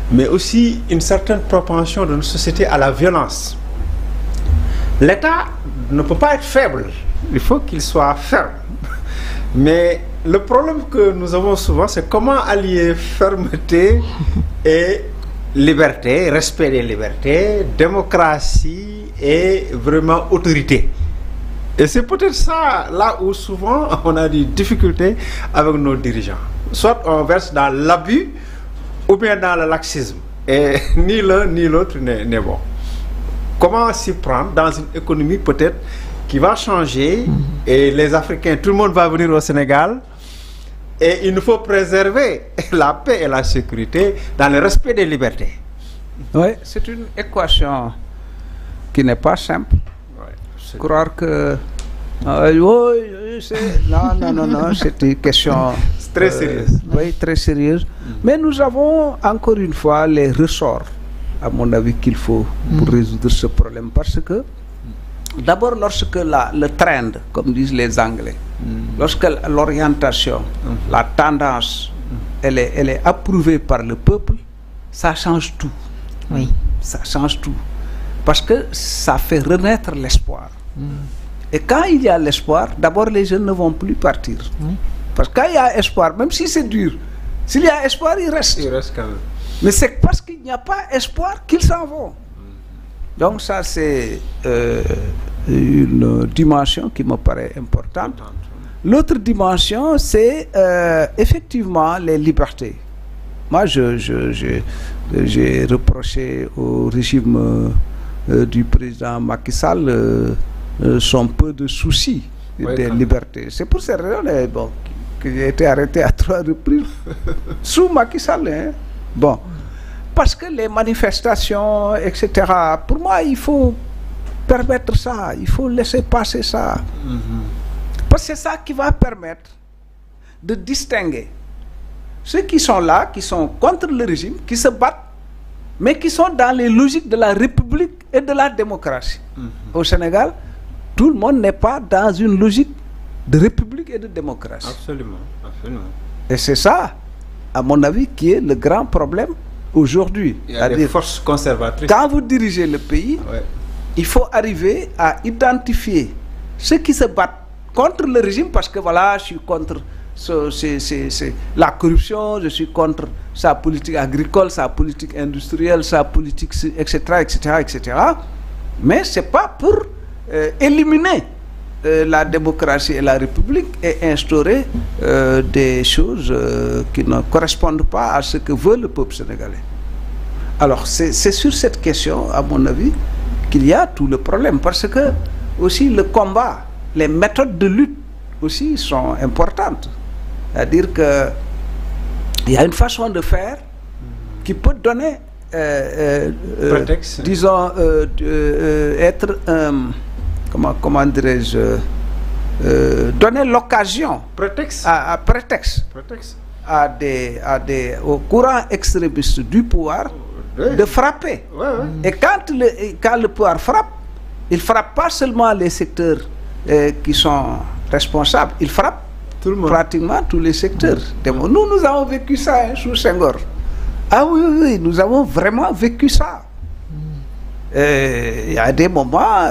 Speaker 2: mais aussi une certaine propension de notre société à la violence. L'État ne peut pas être faible, il faut qu'il soit ferme. Mais le problème que nous avons souvent, c'est comment allier fermeté et liberté, respect des libertés, démocratie et vraiment autorité. Et c'est peut-être ça, là où souvent on a des difficultés avec nos dirigeants. Soit on verse dans l'abus ou bien dans le laxisme. Et ni l'un ni l'autre n'est bon. Comment s'y prendre dans une économie peut-être qui va changer et les Africains, tout le monde va venir au Sénégal et il nous faut préserver la paix et la sécurité dans le respect des libertés.
Speaker 4: Oui, c'est une équation qui n'est pas simple. Croire que non, c'est une question
Speaker 2: très sérieuse.
Speaker 4: Oui, très sérieuse. Mais nous avons encore une fois les ressorts, à mon avis, qu'il faut pour résoudre ce problème. Parce que, d'abord, lorsque le trend, comme disent les Anglais, lorsque l'orientation, la tendance, elle est approuvée par le peuple, ça change tout.
Speaker 1: Oui.
Speaker 4: Ça change tout. Parce que ça fait renaître l'espoir. Et quand il y a l'espoir, d'abord les jeunes ne vont plus partir. Parce que quand il y a espoir, même si c'est dur, s'il y a espoir, ils restent.
Speaker 2: Ils restent quand même.
Speaker 4: Mais c'est parce qu'il n'y a pas espoir qu'ils s'en vont. Donc ça, c'est une dimension qui me paraît importante. L'autre dimension, c'est effectivement les libertés. Moi, j'ai reproché au régime du président Macky Sall son peu de soucis des libertés. C'est pour cette raison que j'ai été arrêté à 3 reprises sous Macky Sall. Hein. Bon, parce que les manifestations, etc., pour moi, il faut permettre ça, il faut laisser passer ça. Parce que c'est ça qui va permettre de distinguer ceux qui sont là, qui sont contre le régime, qui se battent, mais qui sont dans les logiques de la République et de la démocratie. Au Sénégal, tout le monde n'est pas dans une logique de République et de démocratie.
Speaker 2: Absolument, absolument.
Speaker 4: Et c'est ça, à mon avis, qui est le grand problème aujourd'hui.
Speaker 2: Il y a des forces conservatrices.
Speaker 4: Quand vous dirigez le pays, il faut arriver à identifier ceux qui se battent contre le régime, parce que voilà, je suis contre la corruption, je suis contre sa politique agricole, sa politique industrielle, sa politique, etc., etc., etc. Mais ce n'est pas pour éliminer la démocratie et la République et instaurer des choses qui ne correspondent pas à ce que veut le peuple sénégalais. Alors, c'est sur cette question, à mon avis, qu'il y a tout le problème. Parce que, aussi, le combat, les méthodes de lutte aussi sont importantes. C'est-à-dire qu'il y a une façon de faire qui peut donner, disons, être, comment dirais-je, donner l'occasion
Speaker 2: prétexte
Speaker 4: au courant extrémiste du pouvoir de frapper. Et quand le pouvoir frappe, il frappe pas seulement les secteurs qui sont responsables, il frappe tout le monde, pratiquement tous les secteurs. Nous avons vécu ça sous Senghor. Ah oui, nous avons vraiment vécu ça. Il y a des moments,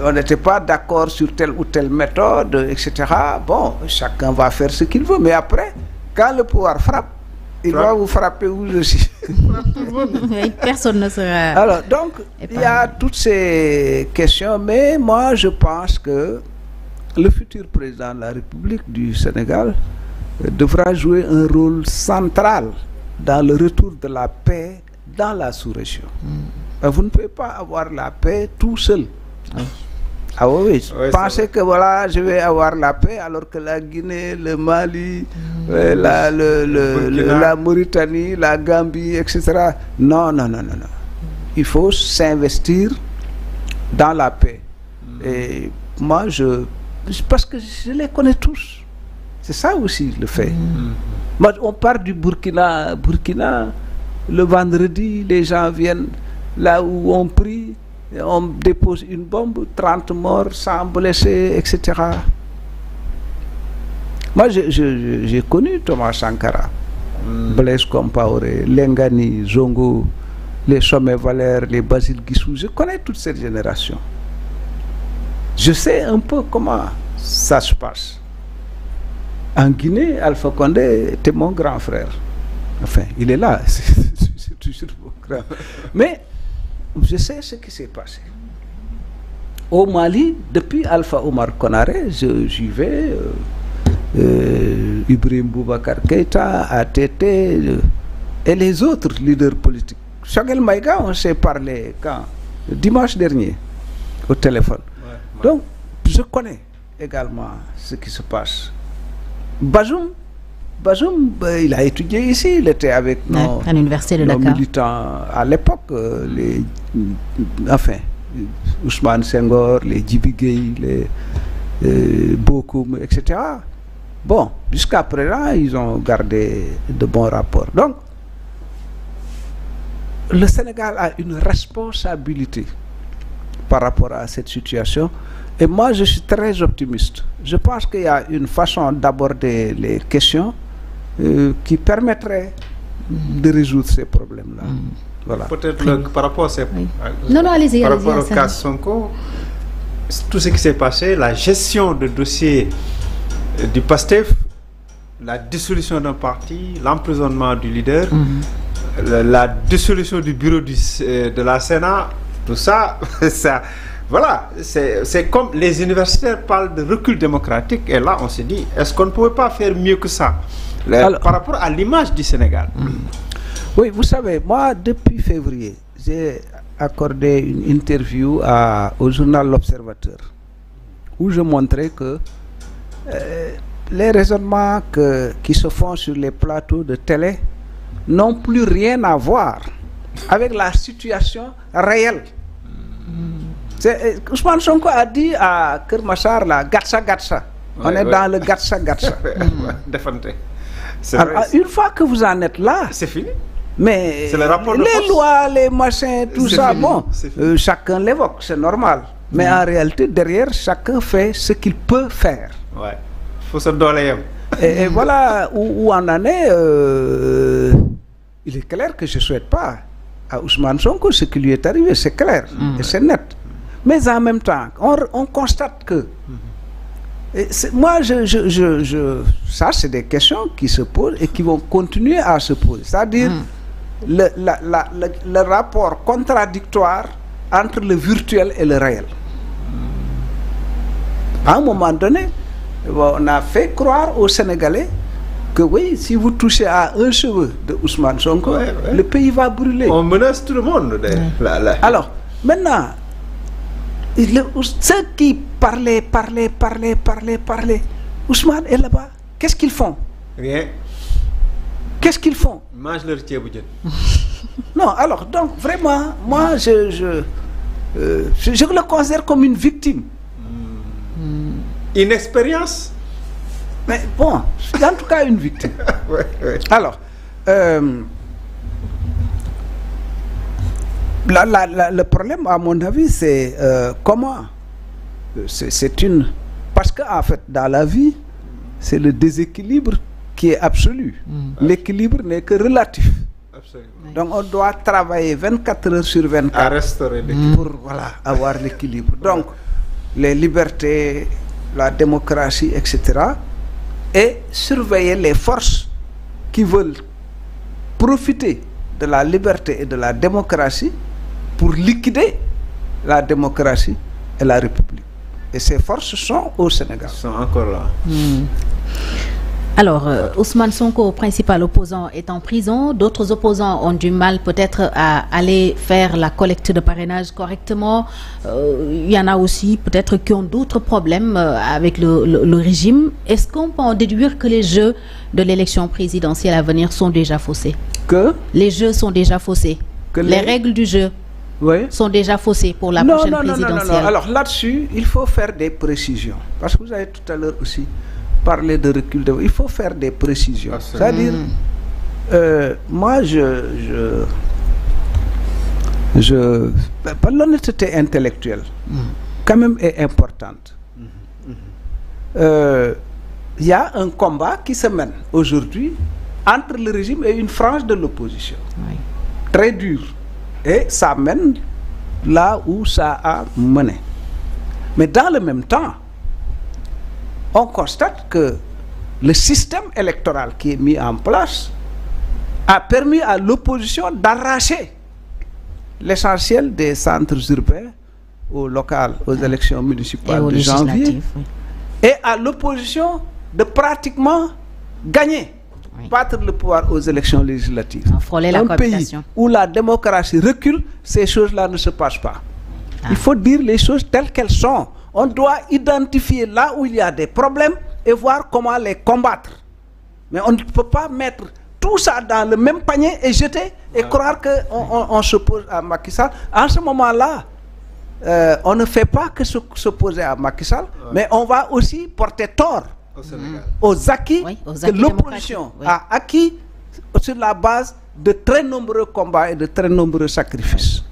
Speaker 4: on n'était pas d'accord sur telle ou telle méthode, etc. Bon, chacun va faire ce qu'il veut, mais après, quand le pouvoir frappe, il va vous frapper vous aussi.
Speaker 1: Oui, personne ne sera...
Speaker 4: Alors, donc, il y a toutes ces questions, mais moi, je pense que le futur président de la République du Sénégal devra jouer un rôle central dans le retour de la paix dans la sous-région. Vous ne pouvez pas avoir la paix tout seul. Ah oui, pensez que voilà, je vais avoir la paix alors que la Guinée, le Mali, la Mauritanie, la Gambie, etc. Non. Il faut s'investir dans la paix. Et moi, parce que je les connais tous. C'est ça aussi le fait. Moi, on part du Burkina, le vendredi, les gens viennent là où on prie, on dépose une bombe, 30 morts, 100 blessés, etc. Moi, j'ai connu Thomas Sankara, Blaise Compaoré, Lengani, Zongo, les Sommet Valère, les Basile Guissou. Je connais toute cette génération. Je sais un peu comment ça se passe. En Guinée, Alpha Condé était mon grand frère. Enfin, il est là, c'est toujours mon grand. Mais je sais ce qui s'est passé. Au Mali, depuis Alpha Omar Konaré, j'y vais. Ibrahim Boubacar Keïta, ATT et les autres leaders politiques. Choguel Maïga, on s'est parlé quand? Dimanche dernier, au téléphone. Donc, je connais également ce qui se passe. Bazoum, il a étudié ici, il était avec
Speaker 1: à l'université de
Speaker 4: nos
Speaker 1: Dakar.
Speaker 4: militants à l'époque, Ousmane Senghor, les Djibi Gueye, les Bokoum, etc. Bon, jusqu'à présent, ils ont gardé de bons rapports. Donc, le Sénégal a une responsabilité par rapport à cette situation. Et moi, je suis très optimiste. Je pense qu'il y a une façon d'aborder les questions qui permettrait de résoudre ces problèmes-là. Voilà.
Speaker 2: Peut-être par rapport à ces...
Speaker 1: Non, allez-y.
Speaker 2: Par rapport au cas Sonko, tout ce qui s'est passé, la gestion de dossier du PASTEF, la dissolution d'un parti, l'emprisonnement du leader, la dissolution du bureau de la Sénat, tout ça, voilà, c'est comme les universitaires parlent de recul démocratique, et là on se dit, est-ce qu'on ne pouvait pas faire mieux que ça par rapport à l'image du Sénégal?
Speaker 4: Oui, vous savez, moi depuis février, j'ai accordé une interview au journal L'Observateur, où je montrais que les raisonnements qui se font sur les plateaux de télé n'ont plus rien à voir avec la situation réelle. Ousmane Sonko a dit à Kermassar, la Gatsa Gatsa. On est dans le Gatsa Gatsa. Alors, une fois que vous en êtes là,
Speaker 2: c'est fini.
Speaker 4: Mais les lois, les machins, tout ça, bon, chacun l'évoque, c'est normal. Mais en réalité, derrière, chacun fait ce qu'il peut faire.
Speaker 2: Ouais, faut se donner.
Speaker 4: Et voilà où on en est. Il est clair que je ne souhaite pas à Ousmane Sonko ce qui lui est arrivé, c'est clair et c'est net. Mais en même temps, on constate que moi, ça, c'est des questions qui se posent et qui vont continuer à se poser. C'est-à-dire le rapport contradictoire entre le virtuel et le réel. À un moment donné, on a fait croire aux Sénégalais que oui, si vous touchez à un cheveu de Ousmane Sonko, le pays va brûler.
Speaker 2: On menace tout le monde.
Speaker 4: Alors, maintenant, ceux qui parlaient, Ousmane est là-bas. Qu'est-ce qu'ils font?
Speaker 2: Rien.
Speaker 4: Qu'est-ce qu'ils font?
Speaker 2: Ils mangent leur thieboudienne.
Speaker 4: Non, alors, donc, vraiment, moi, je le considère comme une victime.
Speaker 2: Inexpérience?
Speaker 4: Mais bon, c'est en tout cas une victime. Alors, le problème, à mon avis, c'est comment c'est une... Parce qu'en fait, dans la vie, c'est le déséquilibre qui est absolu. L'équilibre n'est que relatif.
Speaker 2: Absolument.
Speaker 4: Donc, on doit travailler 24 heures sur 24
Speaker 2: à restaurer l'équilibre.
Speaker 4: pour voilà, avoir l'équilibre. Donc, les libertés, la démocratie, etc. Et surveiller les forces qui veulent profiter de la liberté et de la démocratie pour liquider la démocratie et la République. Et ces forces sont au Sénégal.
Speaker 2: Ils sont encore là.
Speaker 1: Alors, Ousmane Sonko, principal opposant, est en prison. D'autres opposants ont du mal peut-être à aller faire la collecte de parrainage correctement. Il y en a aussi peut-être qui ont d'autres problèmes avec le régime. Est-ce qu'on peut en déduire que les jeux de l'élection présidentielle à venir sont déjà faussés?
Speaker 4: Que
Speaker 1: les jeux sont déjà faussés. Que les règles du jeu sont déjà faussées pour la prochaine présidentielle.
Speaker 4: Non. Alors là-dessus, il faut faire des précisions. Parce que vous avez tout à l'heure aussi parler de recul, il faut faire des précisions. C'est-à-dire, moi, l'honnêteté intellectuelle, quand même, est importante. Il y a un combat qui se mène aujourd'hui entre le régime et une frange de l'opposition. Très dur. Et ça mène là où ça a mené. Mais dans le même temps, on constate que le système électoral qui est mis en place a permis à l'opposition d'arracher l'essentiel des centres urbains aux locales, aux élections municipales de janvier, et à l'opposition de pratiquement gagner, battre le pouvoir aux élections législatives. Un pays où la démocratie recule, ces choses-là ne se passent pas. Il faut dire les choses telles qu'elles sont. On doit identifier là où il y a des problèmes et voir comment les combattre. Mais on ne peut pas mettre tout ça dans le même panier et jeter et croire qu'on s'oppose à Macky Sall. En ce moment-là, on ne fait pas que s'opposer à Macky Sall, mais on va aussi porter tort aux acquis que l'opposition a acquis sur la base de très nombreux combats et de très nombreux sacrifices.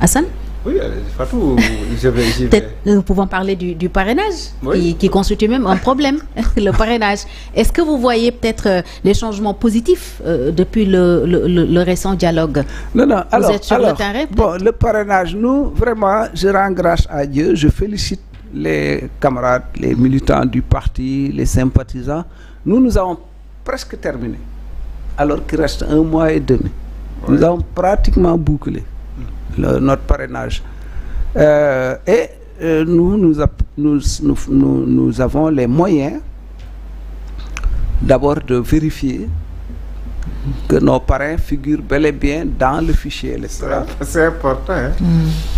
Speaker 1: Hassan?
Speaker 2: Oui, Fatou,
Speaker 1: peut-être nous pouvons parler du parrainage, qui constitue même un problème, le parrainage. Est-ce que vous voyez peut-être les changements positifs depuis le récent dialogue?
Speaker 4: Non,
Speaker 1: vous êtes sur le terrain?
Speaker 4: Bon, le parrainage, nous, vraiment, je rends grâce à Dieu, je félicite les camarades, les militants du parti, les sympathisants. Nous avons presque terminé, alors qu'il reste 1 mois et demi. Nous avons pratiquement bouclé notre parrainage. Nous avons les moyens d'abord de vérifier que nos parrains figurent bel et bien dans le fichier électoral.
Speaker 2: C'est important. Hein?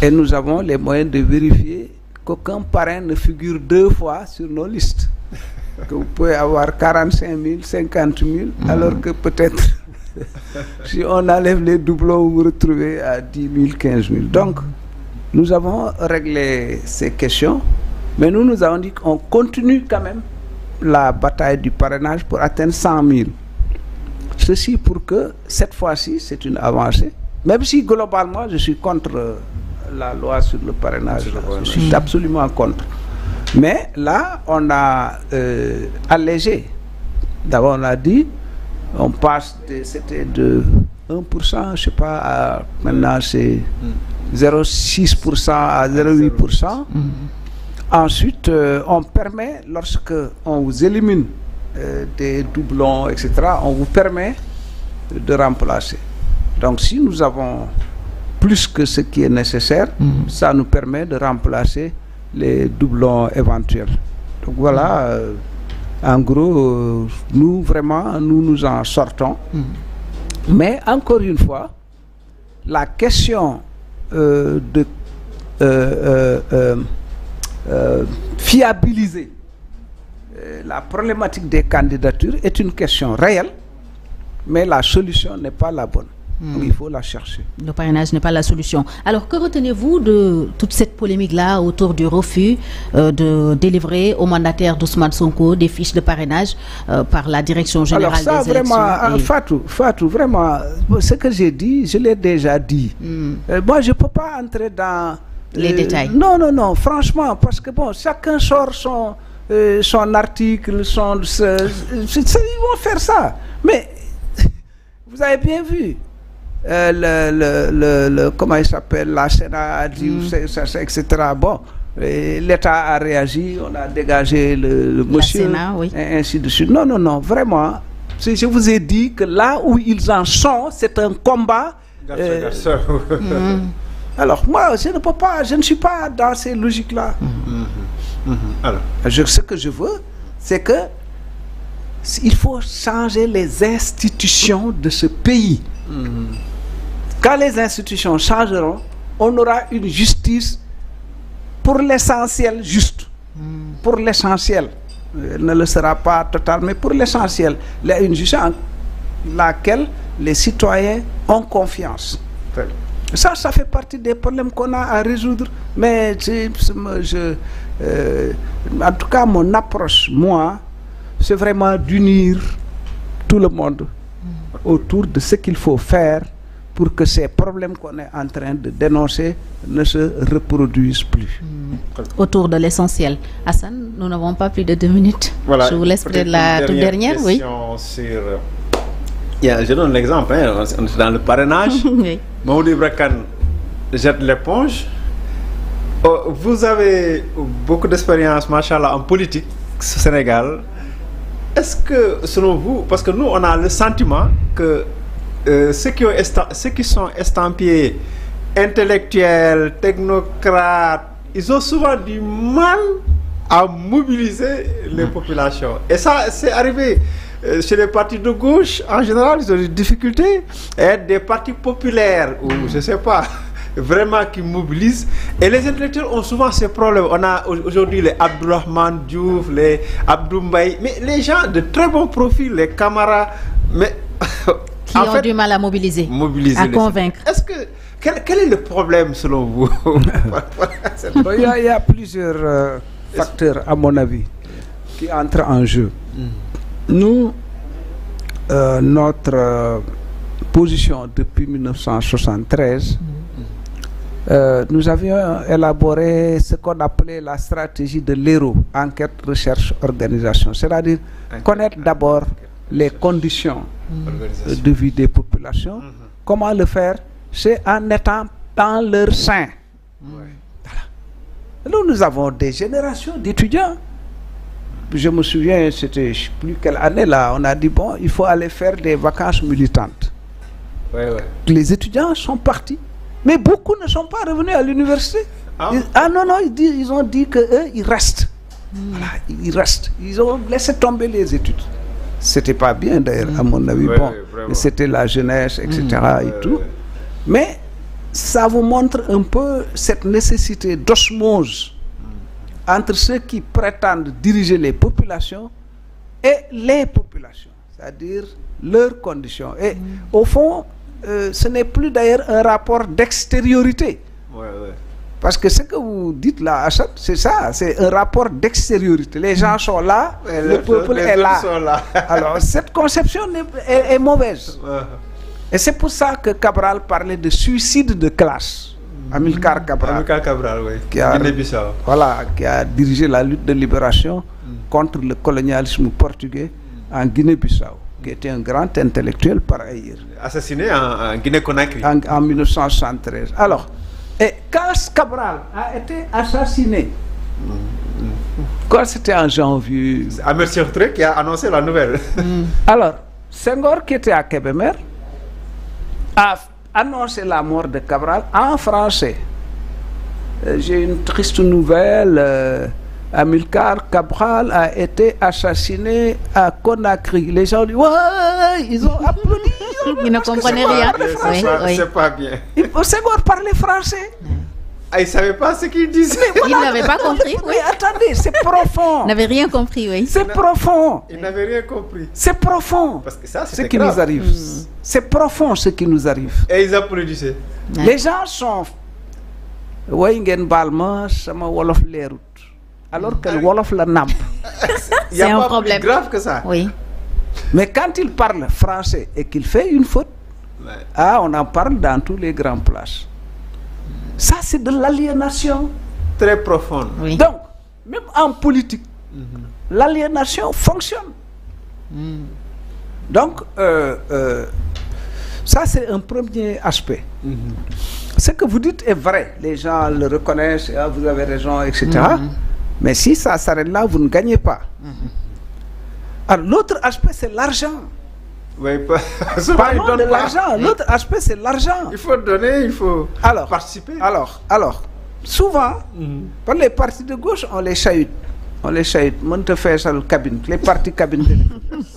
Speaker 4: Et nous avons les moyens de vérifier qu'aucun parrain ne figure 2 fois sur nos listes. Que vous pouvez avoir 45 000, 50 000, alors que peut-être... si on enlève les doublons, vous vous retrouvez à 10 000, 15 000. Donc, nous avons réglé ces questions, mais nous avons dit qu'on continue quand même la bataille du parrainage pour atteindre 100 000. Ceci pour que, cette fois-ci, c'est une avancée. Même si, globalement, je suis contre la loi sur le parrainage. Je suis absolument contre. Mais là, on a allégé. D'abord, on a dit... On passe, c'était de 1%, je ne sais pas, à maintenant c'est 0,6% à 0,8%. Ensuite, on permet, lorsque on vous élimine des doublons, etc., on vous permet de remplacer. Donc si nous avons plus que ce qui est nécessaire, ça nous permet de remplacer les doublons éventuels. Donc voilà... En gros, nous vraiment, nous en sortons. Mais encore une fois, la question de fiabiliser la problématique des candidatures est une question réelle, mais la solution n'est pas la bonne. Donc il faut la chercher.
Speaker 1: Le parrainage n'est pas la solution. Alors, que retenez-vous de toute cette polémique-là autour du refus de délivrer au mandataire d'Ousmane Sonko des fiches de parrainage par la Direction Générale des Élections?
Speaker 4: Alors ça, vraiment, Fatou, vraiment, ce que j'ai dit, je l'ai déjà dit. Moi, je ne peux pas entrer dans...
Speaker 1: les détails.
Speaker 4: Non, franchement, parce que bon, chacun sort son article, ils vont faire ça. Mais, vous avez bien vu... comment il s'appelle, la Sénat a dit, etc. Bon, l'État a réagi, on a dégagé le monsieur,
Speaker 1: Sénat, oui.
Speaker 4: Et ainsi de suite. Non, vraiment, je vous ai dit que là où ils en sont, c'est un combat. Alors, moi, je ne suis pas dans ces logiques-là. Alors, ce que je veux, c'est que il faut changer les institutions de ce pays. Quand les institutions changeront, on aura une justice pour l'essentiel juste. Pour l'essentiel. Elle ne le sera pas total, mais pour l'essentiel. Il y a une justice en laquelle les citoyens ont confiance. Ça fait partie des problèmes qu'on a à résoudre. Mais en tout cas, mon approche, moi, c'est vraiment d'unir tout le monde autour de ce qu'il faut faire pour que ces problèmes qu'on est en train de dénoncer ne se reproduisent plus.
Speaker 1: Autour de l'essentiel. Hassan, nous n'avons pas plus de 2 minutes.
Speaker 2: Voilà,
Speaker 1: je vous laisse peut-être la toute dernière. Oui.
Speaker 2: Je donne l'exemple, on est dans le parrainage.
Speaker 1: Oui.
Speaker 2: Mamoudou Ibra Kane jette l'éponge. Vous avez beaucoup d'expérience, machallah, en politique au Sénégal. Est-ce que, selon vous, parce que nous, on a le sentiment que ceux qui sont estampillés intellectuels, technocrates, ils ont souvent du mal à mobiliser les populations. Et ça, c'est arrivé chez les partis de gauche, en général, ils ont des difficultés. Et des partis populaires, ou je ne sais pas, vraiment qui mobilisent. Et les intellectuels ont souvent ces problèmes. On a aujourd'hui les Abdourahmane Diouf, les Abdou Mbaye, mais les gens de très bon profil, les camarades, mais
Speaker 1: qui ont du mal à mobiliser à convaincre.
Speaker 2: Est-ce que quel est le problème selon vous?
Speaker 4: Il y a plusieurs facteurs, à mon avis, qui entrent en jeu. Nous, notre position depuis 1973, nous avions élaboré ce qu'on appelait la stratégie de l'ERO, enquête, recherche, organisation. C'est-à-dire connaître d'abord les conditions de vie des populations. Comment le faire? C'est en étant dans leur sein. Nous avons des générations d'étudiants. Je me souviens, c'était, je ne sais plus quelle année là, on a dit, bon, il faut aller faire des vacances militantes. Les étudiants sont partis, mais beaucoup ne sont pas revenus à l'université. Ils ont dit qu'eux, ils restent. Voilà, ils restent. Ils ont laissé tomber les études. C'était pas bien d'ailleurs, à mon avis. C'était la jeunesse, etc. et tout. Mais ça vous montre un peu cette nécessité d'osmose entre ceux qui prétendent diriger les populations et les populations, c'est-à-dire leurs conditions. Et au fond, ce n'est plus d'ailleurs un rapport d'extériorité. Parce que ce que vous dites là, c'est ça, c'est un rapport d'extériorité. Les gens sont là, le peuple est là. Alors, cette conception est mauvaise. Et c'est pour ça que Cabral parlait de suicide de classe. Amilcar Cabral, qui a dirigé la lutte de libération contre le colonialisme portugais en Guinée-Bissau, qui était un grand intellectuel par ailleurs.
Speaker 2: Assassiné en Guinée-Conakry.
Speaker 4: En 1973. Alors, et quand Cabral a été assassiné, quand c'était en janvier...
Speaker 2: Ahmed Sékou Touré qui a annoncé la nouvelle.
Speaker 4: Alors, Senghor, qui était à Kébémer, a annoncé la mort de Cabral en français. J'ai une triste nouvelle. Amilcar Cabral a été assassiné à Conakry. Les gens disent, ouais, ils ont applaudi.
Speaker 1: Ils ne comprenaient rien.
Speaker 2: C'est pas bien.
Speaker 4: Senghor parlait français.
Speaker 2: Ah, il ne savait pas ce qu'il disait.
Speaker 1: Il n'avait pas compris.
Speaker 4: Mais attendez, c'est profond.
Speaker 1: Il n'avait rien compris, oui.
Speaker 4: C'est profond.
Speaker 2: Il n'avait rien compris.
Speaker 4: C'est profond.
Speaker 2: Parce que ça,
Speaker 4: ce qui nous arrive. C'est profond ce qui nous arrive.
Speaker 2: Et ils applaudissaient.
Speaker 4: Les gens sont... alors que le Wolof la namp.
Speaker 2: Il y a pas problème plus grave que ça.
Speaker 1: Oui.
Speaker 4: Mais quand il parle français et qu'il fait une faute, on en parle dans tous les grandes places. Ça, c'est de l'aliénation.
Speaker 2: Très profonde.
Speaker 1: Oui.
Speaker 4: Donc, même en politique, l'aliénation fonctionne. Donc, ça, c'est un premier aspect. Ce que vous dites est vrai. Les gens le reconnaissent, vous avez raison, etc. Mais si ça s'arrête là, vous ne gagnez pas. Alors, l'autre aspect, c'est l'argent.
Speaker 2: Oui,
Speaker 4: parlons de l'argent. L'autre aspect, c'est l'argent.
Speaker 2: Il faut donner, il faut participer.
Speaker 4: Alors, souvent, par les partis de gauche, on les chahute. On les chahute. Les partis cabines.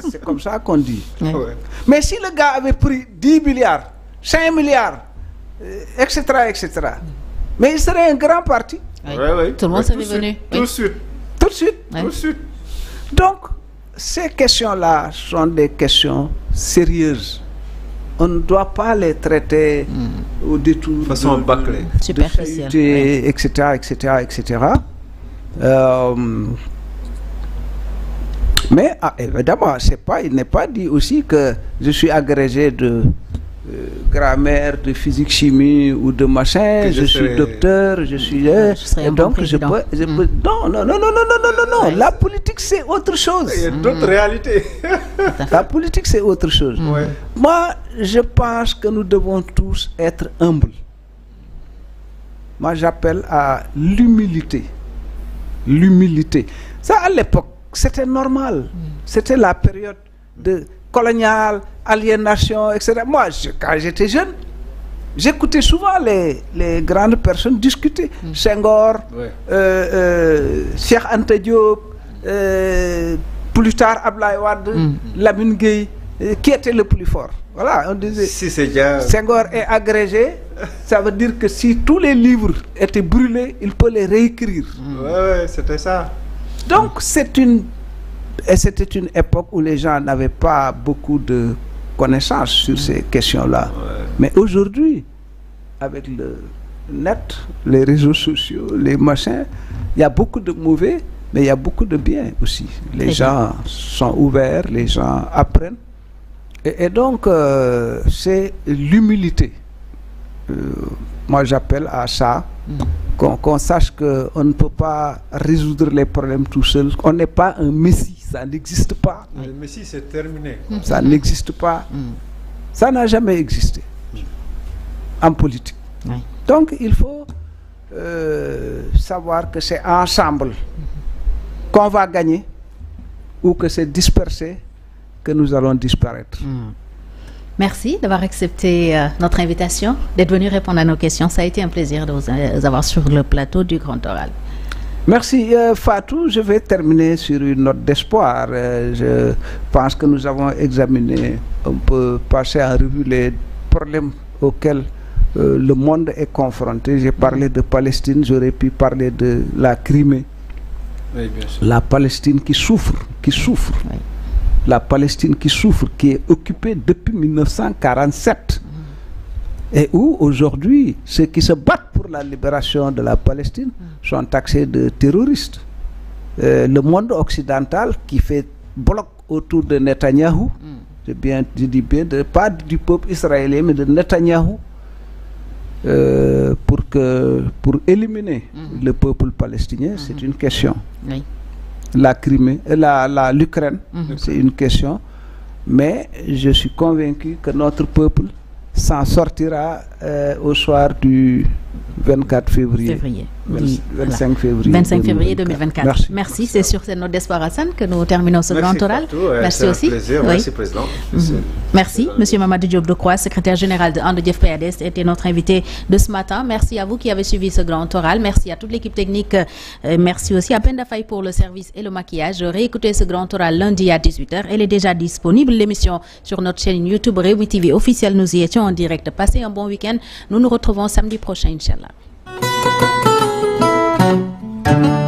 Speaker 4: C'est comme ça qu'on dit. Mais si le gars avait pris 10 milliards, 5 milliards, etc., etc., mais il serait un grand parti.
Speaker 2: Oui.
Speaker 1: Tout le monde serait venu.
Speaker 2: Tout de suite.
Speaker 4: Tout de suite.
Speaker 2: Tout de suite.
Speaker 4: Donc, ces questions-là sont des questions sérieuses. On ne doit pas les traiter au détour
Speaker 2: de façon bâclée,
Speaker 1: superficielle,
Speaker 4: etc., etc., etc. Mais évidemment, il n'est pas dit aussi que je suis agrégé de grammaire, de physique, chimie ou de machin. Je suis docteur, je suis... et donc, je peux... Non. La politique, c'est autre chose.
Speaker 2: Il y a d'autres réalités.
Speaker 4: La politique, c'est autre chose. Moi, je pense que nous devons tous être humbles. Moi, j'appelle à l'humilité. L'humilité. Ça, à l'époque, c'était normal. C'était la période de coloniale, aliénation, etc. Moi, quand j'étais jeune, j'écoutais souvent les grandes personnes discuter. Senghor, Cheikh Anta Diop, plus tard Abdoulaye Wade, Lamine Gueye, qui était le plus fort. Voilà, on disait,
Speaker 2: si
Speaker 4: Senghor est agrégé, ça veut dire que si tous les livres étaient brûlés, il peut les réécrire.
Speaker 2: Oui, c'était ça.
Speaker 4: Donc, c'était une époque où les gens n'avaient pas beaucoup de connaissances sur ces questions-là. Mais aujourd'hui, avec le net, les réseaux sociaux, les machins, il y a beaucoup de mauvais, mais il y a beaucoup de bien aussi. Les gens sont ouverts, les gens apprennent. Et donc, c'est l'humilité. Moi, j'appelle à ça. Qu'on sache qu'on ne peut pas résoudre les problèmes tout seul. On n'est pas un messie, ça n'existe pas.
Speaker 2: Le messie, c'est terminé.
Speaker 4: Ça n'existe pas. Ça n'a jamais existé en politique. Donc, il faut savoir que c'est ensemble qu'on va gagner ou que c'est dispersé que nous allons disparaître.
Speaker 1: Merci d'avoir accepté notre invitation, d'être venu répondre à nos questions. Ça a été un plaisir de vous avoir sur le plateau du Grand Oral.
Speaker 4: Merci Fatou. Je vais terminer sur une note d'espoir. Je pense que nous avons examiné, on peut passer en revue les problèmes auxquels le monde est confronté. J'ai parlé de Palestine, j'aurais pu parler de la Crimée.
Speaker 2: Oui, bien sûr.
Speaker 4: La Palestine qui souffre.
Speaker 1: Oui.
Speaker 4: La Palestine qui souffre, qui est occupée depuis 1947 et où aujourd'hui ceux qui se battent pour la libération de la Palestine sont taxés de terroristes. Le monde occidental qui fait bloc autour de Netanyahou, je dis bien pas du peuple israélien mais de Netanyahou, pour éliminer le peuple palestinien, c'est une question.
Speaker 1: Oui.
Speaker 4: La Crimée, l'Ukraine, c'est une question, mais je suis convaincu que notre peuple s'en sortira au soir du 24 février. 25 février.
Speaker 1: 25 février 2024. Merci.
Speaker 4: Merci.
Speaker 1: C'est sur cette note d'espoir, Hassan, que nous terminons ce grand oral. Merci aussi.
Speaker 2: Un plaisir. Merci, Président.
Speaker 1: Merci. Monsieur Mamadou Diop Decroix, secrétaire général de And Jëf PADS, était notre invité de ce matin. Merci à vous qui avez suivi ce grand oral. Merci à toute l'équipe technique. Merci aussi à Penda Faye pour le service et le maquillage. Réécoutez ce grand oral lundi à 18h. Elle est déjà disponible, l'émission, sur notre chaîne YouTube Rewmi TV officielle. Nous y étions en direct. Passez un bon week-end. Nous nous retrouvons samedi prochain, Inch'Allah. Croix.